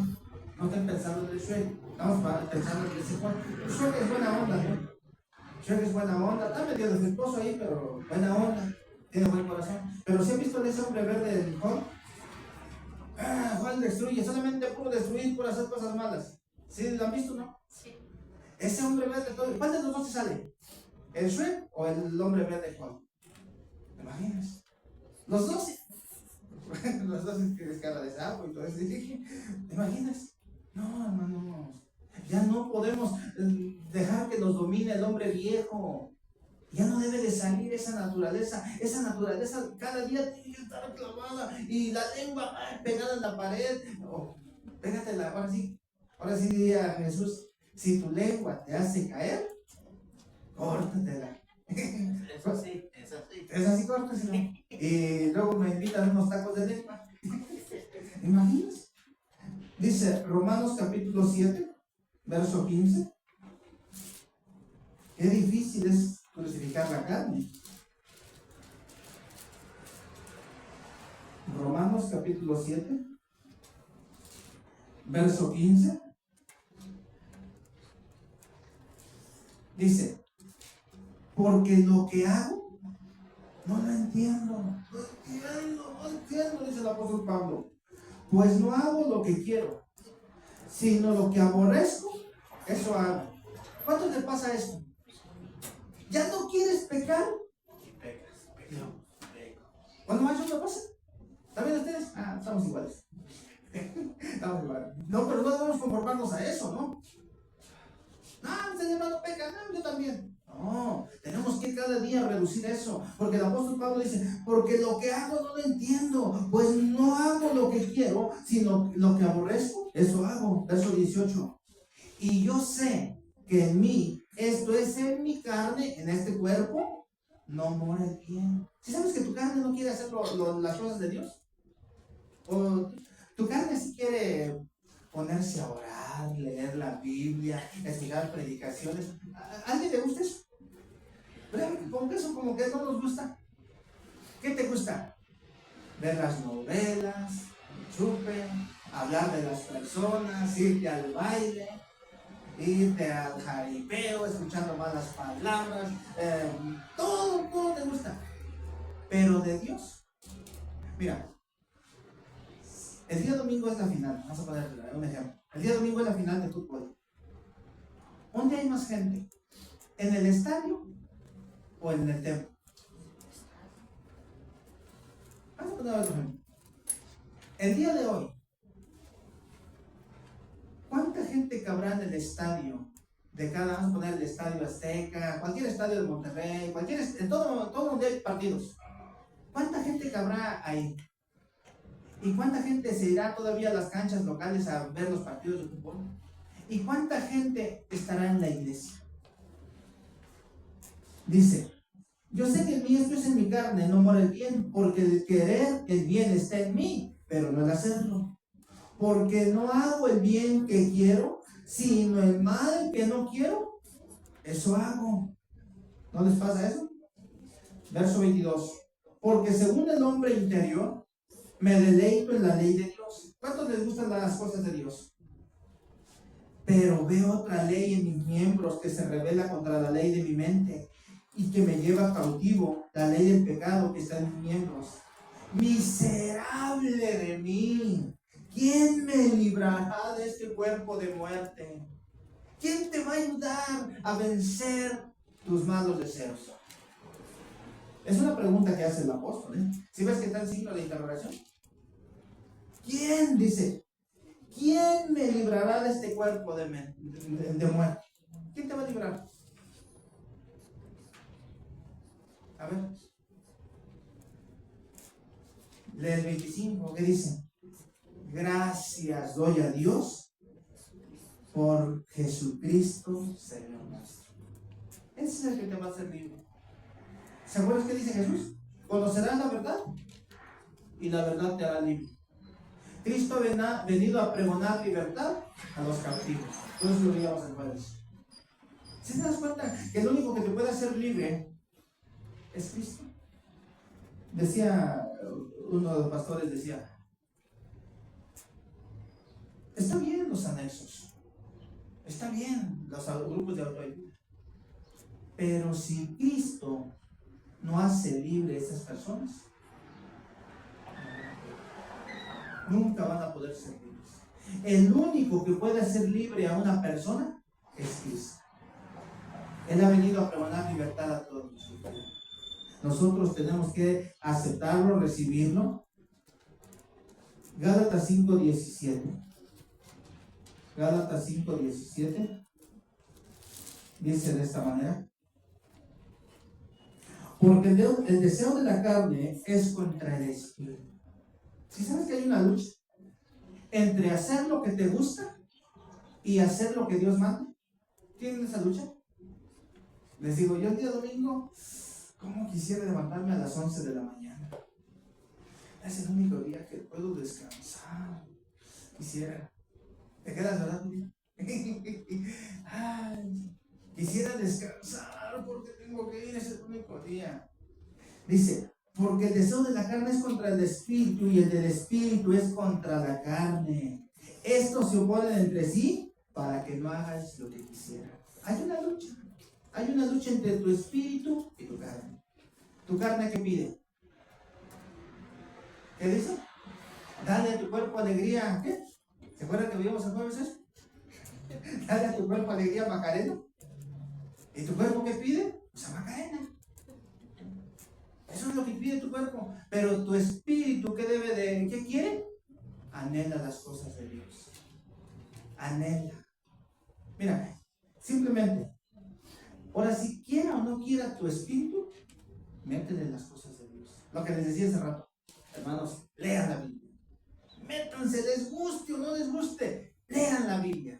No estén pensando en el Shrek. Estamos pensando en ese Juan. Shrek es buena onda, ¿no? Shrek es buena onda. Está medio defectuoso ahí, pero buena onda. Tiene buen corazón. Pero si han visto ese hombre verde del Juan. Juan destruye, solamente puro destruir, por hacer cosas malas. ¿Sí lo han visto, no? Sí. Ese hombre verde, ¿cuál de los dos se sale? ¿El Shrek o el hombre verde Juan? ¿Te imaginas? Los dos. Los dos es cara de sapo y todo eso. ¿Te imaginas? No, hermano. Ya no podemos dejar que nos domine el hombre viejo. Ya no debe de salir esa naturaleza. Esa naturaleza cada día tiene que estar clavada. Y la lengua pegada en la pared. Oh, pégatela, ahora sí diría Jesús, si tu lengua te hace caer, córtatela. Eso sí, es así. Es así, córtasela. Y luego me invitan unos tacos de lengua. ¿Imaginas? Dice Romanos capítulo 7, verso 15. Qué difícil es crucificar la carne. Romanos capítulo 7, verso 15. Dice, porque lo que hago, no lo entiendo. No entiendo, dice el apóstol Pablo. Pues no hago lo que quiero, sino lo que aborrezco, eso hago. ¿Cuánto te pasa esto? ¿Ya no quieres pecar? Y pecas. ¿Cuándo más eso me pasa? ¿También ustedes? Estamos iguales. Estamos iguales. No, pero no debemos conformarnos a eso, ¿no? No, ese hermano peca, no, yo también. No, tenemos que cada día reducir eso, porque el apóstol Pablo dice, porque lo que hago no lo entiendo, pues no hago lo que quiero, sino lo que aborrezco, eso hago. Verso 18. Y yo sé que en mí, esto es en mi carne, en este cuerpo, no mora el bien. ¿Sí sabes que tu carne no quiere hacer las cosas de Dios? O tu carne sí quiere ponerse a orar, leer la Biblia, escuchar predicaciones. ¿A alguien le gusta eso? ¿Verdad? Como que eso como que no nos gusta. ¿Qué te gusta? Ver las novelas, el chupe, hablar de las personas, irte al baile, irte al jaripeo, escuchando malas palabras, todo te gusta. Pero de Dios, mira, el día domingo es la final, vamos a poner un ejemplo. El día domingo es la final de fútbol. ¿Dónde hay más gente? ¿En el estadio o en el templo? Vamos a poner otro ejemplo. El día de hoy, ¿cuánta gente cabrá en el estadio? Vamos a poner el estadio Azteca, cualquier estadio de Monterrey, en todo donde hay partidos. ¿Cuánta gente cabrá ahí? ¿Y cuánta gente se irá todavía a las canchas locales a ver los partidos de fútbol? ¿Y cuánta gente estará en la iglesia? Dice, yo sé que en mí esto es en mi carne, no mora el bien, porque el querer el bien está en mí, pero no el hacerlo. Porque no hago el bien que quiero, sino el mal que no quiero, eso hago. ¿No les pasa eso? Verso 22. Porque según el hombre interior, me deleito en la ley de Dios. ¿Cuántos les gustan las cosas de Dios? Pero veo otra ley en mis miembros que se revela contra la ley de mi mente y que me lleva cautivo, la ley del pecado que está en mis miembros. Miserable de mí, ¿quién me librará de este cuerpo de muerte? ¿Quién te va a ayudar a vencer tus malos deseos? Es una pregunta que hace el apóstol, ¿eh? ¿Sí ves que está el signo de interrogación? ¿Quién? Dice, ¿quién me librará de este cuerpo de muerte? ¿Quién te va a librar? A ver. Lee el 25, ¿qué dice? Gracias doy a Dios por Jesucristo, Señor nuestro. Ese es el que te va a hacer libre. ¿Se acuerdan qué dice Jesús? Conocerás la verdad y la verdad te hará libre. Cristo ha venido a pregonar libertad a los cautivos. Entonces lo veíamos el jueves. ¿Se das cuenta que el único que te puede hacer libre es Cristo? Decía uno de los pastores, decía, está bien los anexos, está bien los grupos de autoayuda, pero si Cristo no hace libre a esas personas, nunca van a poder ser libres. El único que puede hacer libre a una persona es Cristo. Él ha venido a pregonar libertad a todos nosotros. Nosotros tenemos que aceptarlo, recibirlo. Gálatas 5:17. Gálatas 5:17 dice de esta manera: porque el deseo de la carne es contra el espíritu. ¿Sí sabes que hay una lucha entre hacer lo que te gusta y hacer lo que Dios manda? ¿Tienen esa lucha? Les digo, yo el día domingo, ¿cómo quisiera levantarme a las 11 de la mañana? Es el único día que puedo descansar. Quisiera. ¿Te quedas, verdad? Ay, quisiera descansar porque tengo que ir, es el único día. Dice, porque el deseo de la carne es contra el espíritu y el del espíritu es contra la carne. Estos se oponen entre sí para que no hagas lo que quisieras. Hay una lucha. Hay una lucha entre tu espíritu y tu carne. ¿Tu carne qué pide? ¿Qué dice? Dale a tu cuerpo alegría. ¿Qué? ¿Se acuerdan que vimos el jueves eso? Dale a tu cuerpo alegría, Macarena. ¿Y tu cuerpo qué pide? Pues a Macarena. Eso es lo que pide tu cuerpo. Pero tu espíritu, ¿qué quiere? Anhela las cosas de Dios. Anhela. Mira, Simplemente, ahora si quiera o no quiera tu espíritu, métele en las cosas de Dios. Lo que les decía hace rato, hermanos, lean la Biblia. Métanse, les guste o no les guste, lean la Biblia.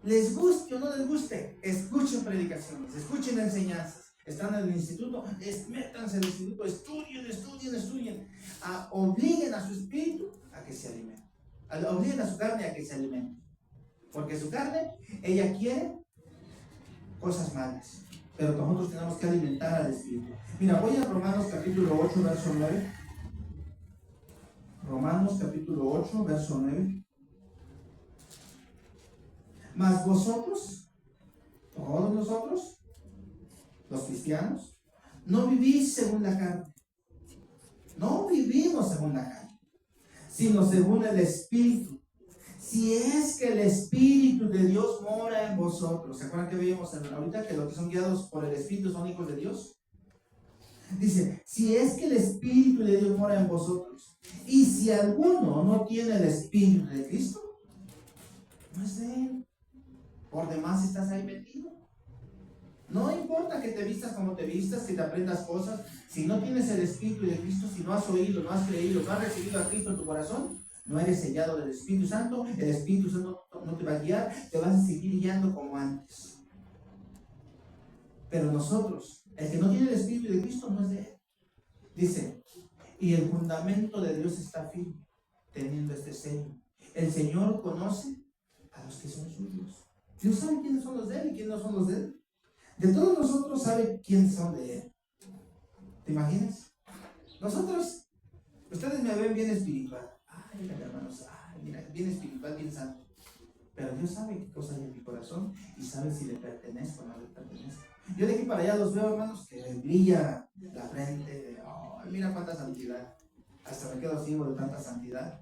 Les guste o no les guste, escuchen predicaciones, escuchen enseñanzas. Están en el instituto, métanse al instituto, estudien. Obliguen a su espíritu a que se alimente. Obliguen a su carne a que se alimente. Porque su carne, ella quiere cosas malas. Pero nosotros tenemos que alimentar al espíritu. Mira, voy a Romanos capítulo 8, verso 9. Romanos capítulo 8, verso 9. Mas vosotros, todos nosotros, los cristianos, no vivís según la carne. No vivimos según la carne, sino según el Espíritu. Si es que el Espíritu de Dios mora en vosotros. ¿Se acuerdan que veíamos ahorita que los que son guiados por el Espíritu son hijos de Dios? Dice, si es que el Espíritu de Dios mora en vosotros. Y si alguno no tiene el Espíritu de Cristo, no es de él. Por demás estás ahí metido. No importa que te vistas como te vistas, que te aprendas cosas, si no tienes el Espíritu de Cristo, si no has oído, no has creído, no has recibido a Cristo en tu corazón, no eres sellado del Espíritu Santo, el Espíritu Santo no te va a guiar, te vas a seguir guiando como antes. Pero nosotros, el que no tiene el Espíritu de Cristo no es de él. Dice, y el fundamento de Dios está firme, teniendo este sello. El Señor conoce a los que son suyos. Dios sabe quiénes son los de él y quiénes no son los de él. De todos nosotros sabe quiénes son de él. ¿Te imaginas? Nosotros, ustedes me ven bien espiritual. Ay, mira, hermanos, mira, bien espiritual, bien santo. Pero Dios sabe qué cosa hay en mi corazón y sabe si le pertenezco o no le pertenezco. Yo de aquí para allá los veo, hermanos, que brilla la frente. Ay, mira cuánta santidad. Hasta me quedo ciego de tanta santidad.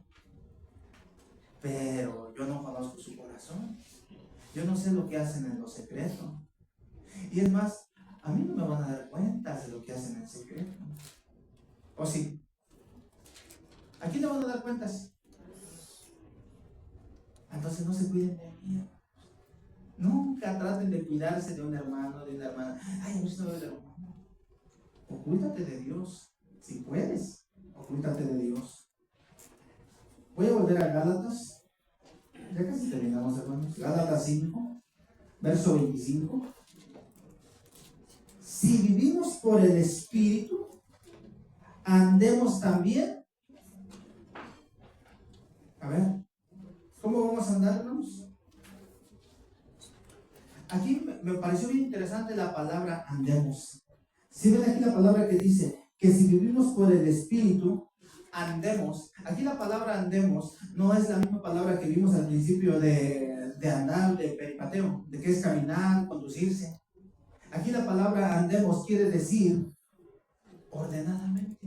Pero yo no conozco su corazón. Yo no sé lo que hacen en lo secreto. Y es más, a mí no me van a dar cuentas de lo que hacen en secreto. ¿O sí? ¿A quién le van a dar cuentas? Entonces no se cuiden de mí. Nunca traten de cuidarse de un hermano, de una hermana. Ay, no soy de hermano. Ocúltate de Dios. Si puedes, ocúltate de Dios. Voy a volver a Gálatas. Ya casi terminamos, hermanos. Gálatas 5, verso 25. Si vivimos por el Espíritu, andemos también. A ver, ¿cómo vamos a andar, hermanos? Aquí me pareció bien interesante la palabra andemos. Si ven aquí la palabra que dice que si vivimos por el Espíritu, andemos. Aquí la palabra andemos no es la misma palabra que vimos al principio de andar, de peripateo, de que es caminar, conducirse. Aquí la palabra andemos quiere decir ordenadamente.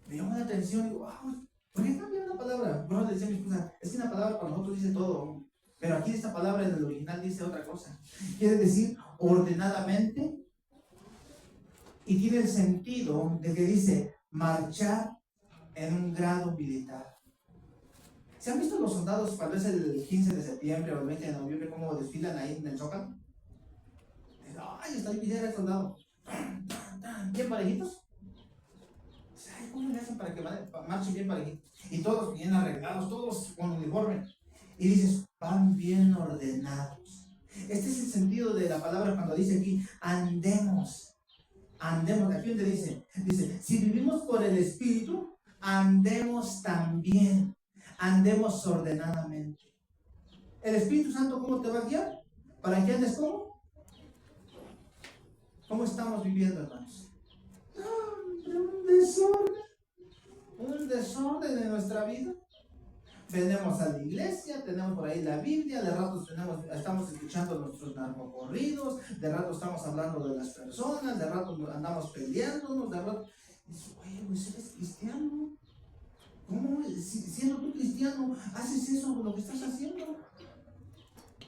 Me llama la atención y digo, wow, ¿por qué cambiar la palabra? Bueno, le decía a mi esposa, es que una palabra para nosotros dice todo, pero aquí esta palabra en el original dice otra cosa. Quiere decir ordenadamente y tiene el sentido de que dice marchar en un grado militar. ¿Se han visto los soldados cuando es el 15 de septiembre o el 20 de noviembre cómo desfilan ahí en el Zócalo? Ay, está bien el soldado. Bien parejitos. Ay, ¿cómo le hacen para que marchen bien parejitos? Y todos bien arreglados, todos con uniforme. Y dices, van bien ordenados. Este es el sentido de la palabra cuando dice aquí, andemos. Andemos. Aquí donde dice, si vivimos por el Espíritu, andemos también. Andemos ordenadamente. ¿El Espíritu Santo cómo te va a guiar? ¿Para que andes cómo? ¿Cómo estamos viviendo, hermanos? Un desorden en nuestra vida. Venimos a la iglesia, tenemos por ahí la Biblia, de rato estamos escuchando nuestros narcocorridos, de rato estamos hablando de las personas, de rato andamos peleándonos, de rato... Dices, oye, pues eres cristiano. ¿Cómo, siendo tú cristiano, haces eso con lo que estás haciendo?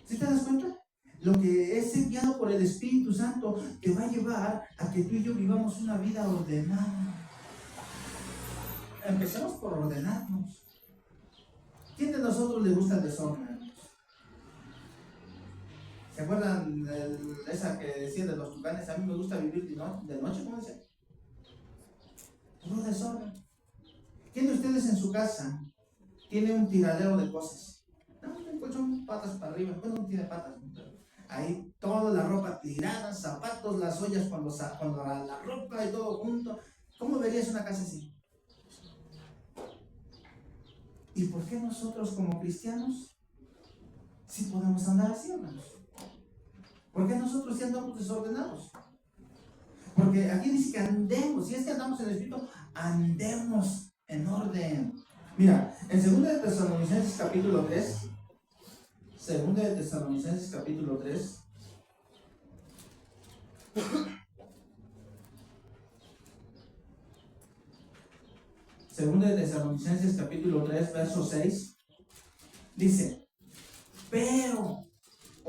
¿Sí te das cuenta? Lo que es ser guiado por el Espíritu Santo te va a llevar a que tú y yo vivamos una vida ordenada. Empecemos por ordenarnos. ¿Quién de nosotros le gusta el desorden? ¿Se acuerdan de esa que decía de los tucanes? A mí me gusta vivir de noche, ¿cómo dice? Puro desorden. ¿Quién de ustedes en su casa tiene un tiradero de cosas? No, pues son patas para arriba, pues no tiene patas. Ahí toda la ropa tirada, zapatos, las ollas cuando la ropa y todo junto. ¿Cómo verías una casa así? ¿Y por qué nosotros como cristianos sí podemos andar así, hermanos? ¿Por qué nosotros sí andamos desordenados? Porque aquí dice que andemos, si es que andamos en el Espíritu, andemos en orden. Mira, en 2 de Tesalonicenses capítulo 3, 2 de Tesalonicenses capítulo 3, Segunda de Tesalonicenses capítulo 3, verso 6, dice, pero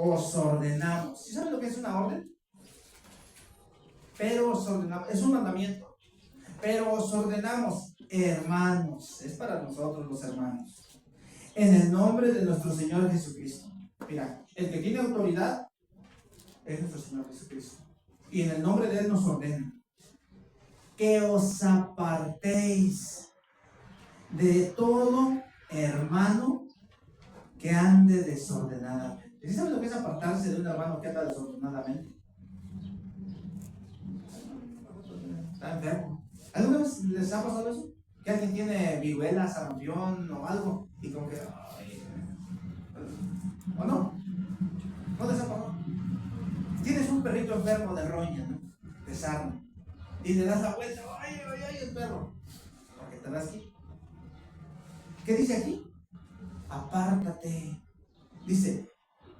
os ordenamos. ¿Sí saben lo que es una orden? Pero os ordenamos, es un mandamiento. Pero os ordenamos, hermanos, es para nosotros los hermanos, en el nombre de nuestro Señor Jesucristo. Mira, el que tiene autoridad es nuestro Señor Jesucristo. Y en el nombre de Él nos ordena que os apartéis de todo hermano que ande desordenadamente. ¿Sí saben lo que es apartarse de un hermano que anda desordenadamente? Está enfermo. ¿Alguna vez les ha pasado eso? Que alguien tiene viruela, sarampión o algo y como que... ¿O no? ¿No les ha pasado? Tienes un perrito enfermo de roña, ¿no? De sarna. Y le das la vuelta, ¡ay, ay, ay, el perro! Porque te das aquí. ¿Qué dice aquí? Apártate. Dice,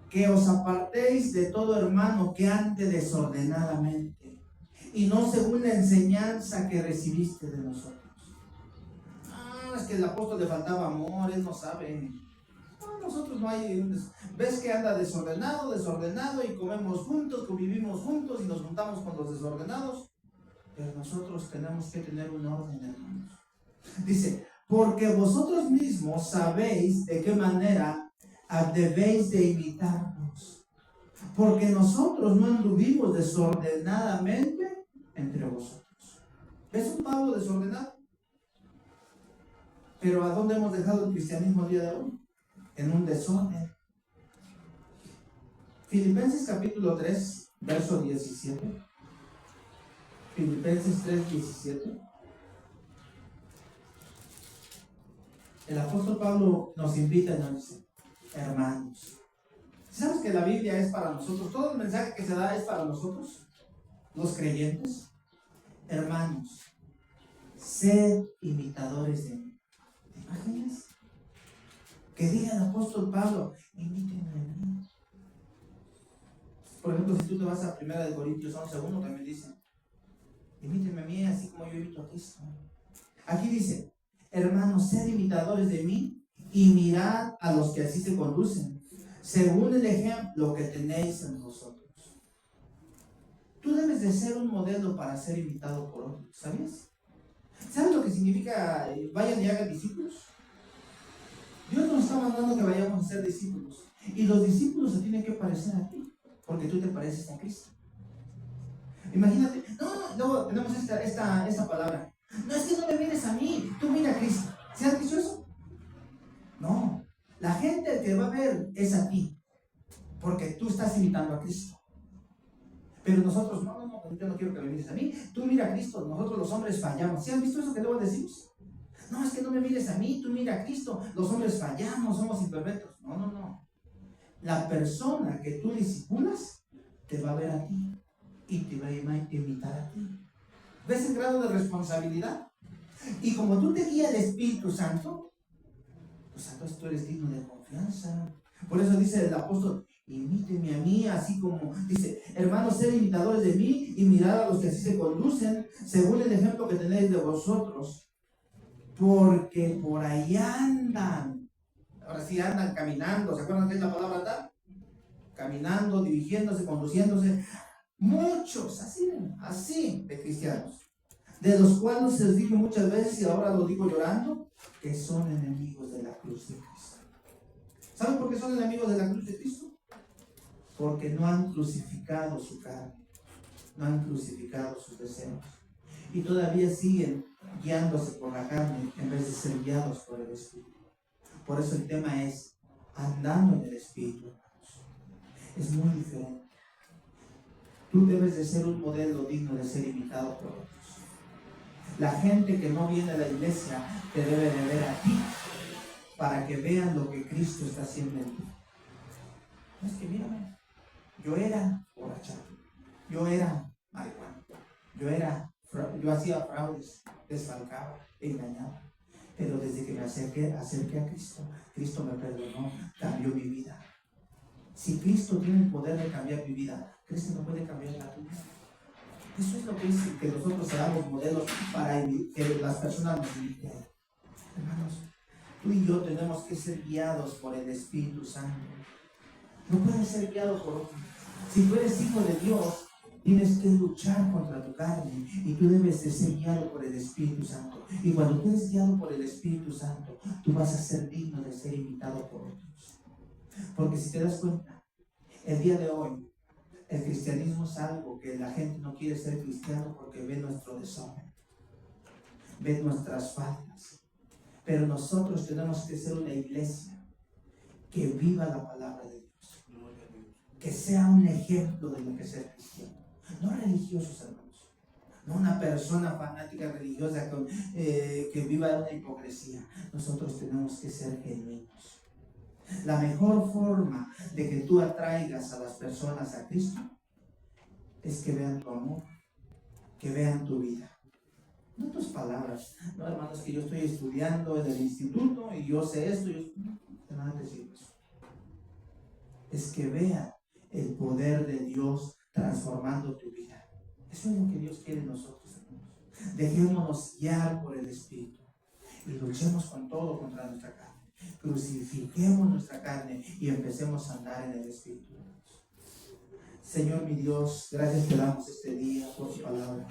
que os apartéis de todo hermano que ande desordenadamente y no según la enseñanza que recibiste de nosotros. Ah, es que el apóstol le faltaba amor, él no sabe. No, nosotros no hay... ¿Ves que anda desordenado y comemos juntos, convivimos juntos y nos juntamos con los desordenados? Pero nosotros tenemos que tener un orden, hermanos. Dice, porque vosotros mismos sabéis de qué manera debéis de imitarnos, porque nosotros no anduvimos desordenadamente entre vosotros. ¿Ves un Pablo desordenado? Pero ¿a dónde hemos dejado el cristianismo el día de hoy? En un desorden. Filipenses capítulo 3, verso 17. Filipenses 3, 17. El apóstol Pablo nos invita y nos dice, hermanos, ¿sabes que la Biblia es para nosotros? Todo el mensaje que se da es para nosotros, los creyentes. Hermanos, sed imitadores de mí. ¿Te imaginas? Que diga el apóstol Pablo, imítenme a mí. Por ejemplo, si tú te vas a 1 Corintios 11:1, también dice, imítenme a mí así como yo imito a Cristo. Aquí dice, hermanos, sed imitadores de mí y mirad a los que así se conducen, según el ejemplo que tenéis en vosotros. Tú debes de ser un modelo para ser imitado por otros, ¿sabías? ¿Sabes lo que significa vayan y hagan discípulos? Dios nos está mandando que vayamos a ser discípulos. Y los discípulos se tienen que parecer a ti, porque tú te pareces a Cristo. Imagínate, luego tenemos esta palabra. No es que no me mires a mí, tú mira a Cristo. ¿Se has dicho eso? No, la gente que va a ver es a ti, porque tú estás imitando a Cristo. Pero nosotros, no, yo no quiero que me mires a mí, tú mira a Cristo, nosotros los hombres fallamos. ¿Sí han visto eso que luego decimos? No, es que no me mires a mí, tú mira a Cristo, los hombres fallamos, somos imperfectos. No. La persona que tú discipulas te va a ver a ti y te va a imitar a ti. ¿Ves el grado de responsabilidad? Y como tú te guía el Espíritu Santo, pues entonces tú eres digno de confianza. Por eso dice el apóstol, imíteme a mí, así como dice, hermanos, sed imitadores de mí y mirad a los que así se conducen, según el ejemplo que tenéis de vosotros, porque por ahí andan. Ahora sí andan caminando, ¿se acuerdan qué es la palabra andar? Caminando, dirigiéndose, conduciéndose. Muchos, así de cristianos, de los cuales se os digo muchas veces y ahora lo digo llorando, que son enemigos de la cruz de Cristo. ¿Saben por qué son enemigos de la cruz de Cristo? porque no han crucificado su carne, no han crucificado sus deseos. Y todavía siguen guiándose por la carne en vez de ser guiados por el Espíritu. Por eso el tema es andando en el Espíritu, hermanos. Es muy diferente. Tú debes de ser un modelo digno de ser imitado por otros. La gente que no viene a la iglesia te debe de ver a ti para que vean lo que Cristo está haciendo en ti. No es que mírame, yo era borracho, yo era marihuana, yo hacía fraudes, desfalcaba, engañaba. Pero desde que me acerqué a Cristo, Cristo me perdonó, cambió mi vida. Si Cristo tiene el poder de cambiar mi vida, Cristo no puede cambiar la tuya. Eso es lo que dice, que nosotros seamos modelos para que las personas nos imiten. Hermanos, tú y yo tenemos que ser guiados por el Espíritu Santo. No puedes ser guiado por otro. Si tú eres hijo de Dios, tienes que luchar contra tu carne y tú debes de ser guiado por el Espíritu Santo. Y cuando tú eres guiado por el Espíritu Santo, tú vas a ser digno de ser imitado por otros. Porque si te das cuenta, el día de hoy, el cristianismo es algo que la gente no quiere ser cristiano porque ve nuestro desorden, ve nuestras faltas. Pero nosotros tenemos que ser una iglesia que viva la palabra de Dios, que sea un ejemplo de lo que es ser cristiano. No religiosos, hermanos, no una persona fanática religiosa que viva en una hipocresía. Nosotros tenemos que ser genuinos. La mejor forma de que tú atraigas a las personas a Cristo es que vean tu amor, que vean tu vida. No tus palabras. No, hermanos, que yo estoy estudiando en el instituto y yo sé esto. No van a decir eso. Es que vean el poder de Dios transformando tu vida. Eso es lo que Dios quiere de nosotros, hermanos. Dejémonos guiar por el Espíritu y luchemos con todo contra nuestra carne. Crucifiquemos nuestra carne y empecemos a andar en el Espíritu. Señor mi Dios, gracias te damos este día por tu palabra.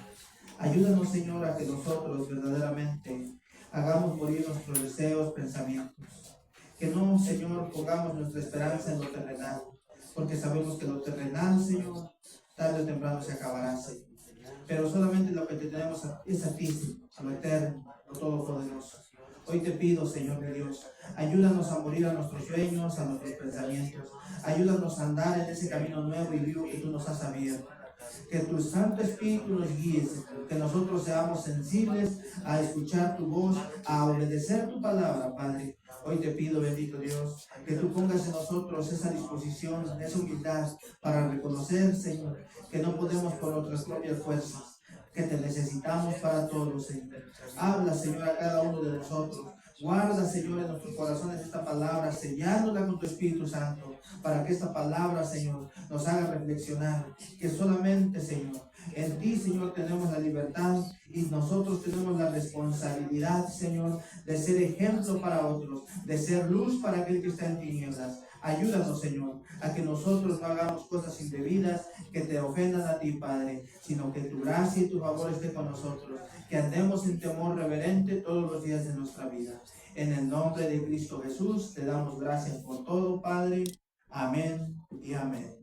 Ayúdanos, Señor, a que nosotros verdaderamente hagamos morir nuestros deseos, pensamientos. Que no, Señor, pongamos nuestra esperanza en lo terrenal, porque sabemos que lo terrenal, Señor, tarde o temprano se acabará, Señor. Pero solamente lo que tenemos es a ti, a lo eterno, a lo todopoderoso. Hoy te pido, Señor de Dios, ayúdanos a morir a nuestros sueños, a nuestros pensamientos. Ayúdanos a andar en ese camino nuevo y vivo que tú nos has abierto. Que tu Santo Espíritu nos guíe, que nosotros seamos sensibles a escuchar tu voz, a obedecer tu palabra, Padre. Hoy te pido, bendito Dios, que tú pongas en nosotros esa disposición, esa humildad para reconocer, Señor, que no podemos por nuestras propias fuerzas, que te necesitamos para todo, Señor. Habla, Señor, a cada uno de nosotros. Guarda, Señor, en nuestros corazones esta palabra, sellándola con tu Espíritu Santo, para que esta palabra, Señor, nos haga reflexionar que solamente, Señor, en ti, Señor, tenemos la libertad y nosotros tenemos la responsabilidad, Señor, de ser ejemplo para otros, de ser luz para aquel que está en tinieblas. Ayúdanos, Señor, a que nosotros no hagamos cosas indebidas que te ofendan a ti, Padre, sino que tu gracia y tu favor esté con nosotros, que andemos en temor reverente todos los días de nuestra vida. En el nombre de Cristo Jesús, te damos gracias por todo, Padre. Amén y amén.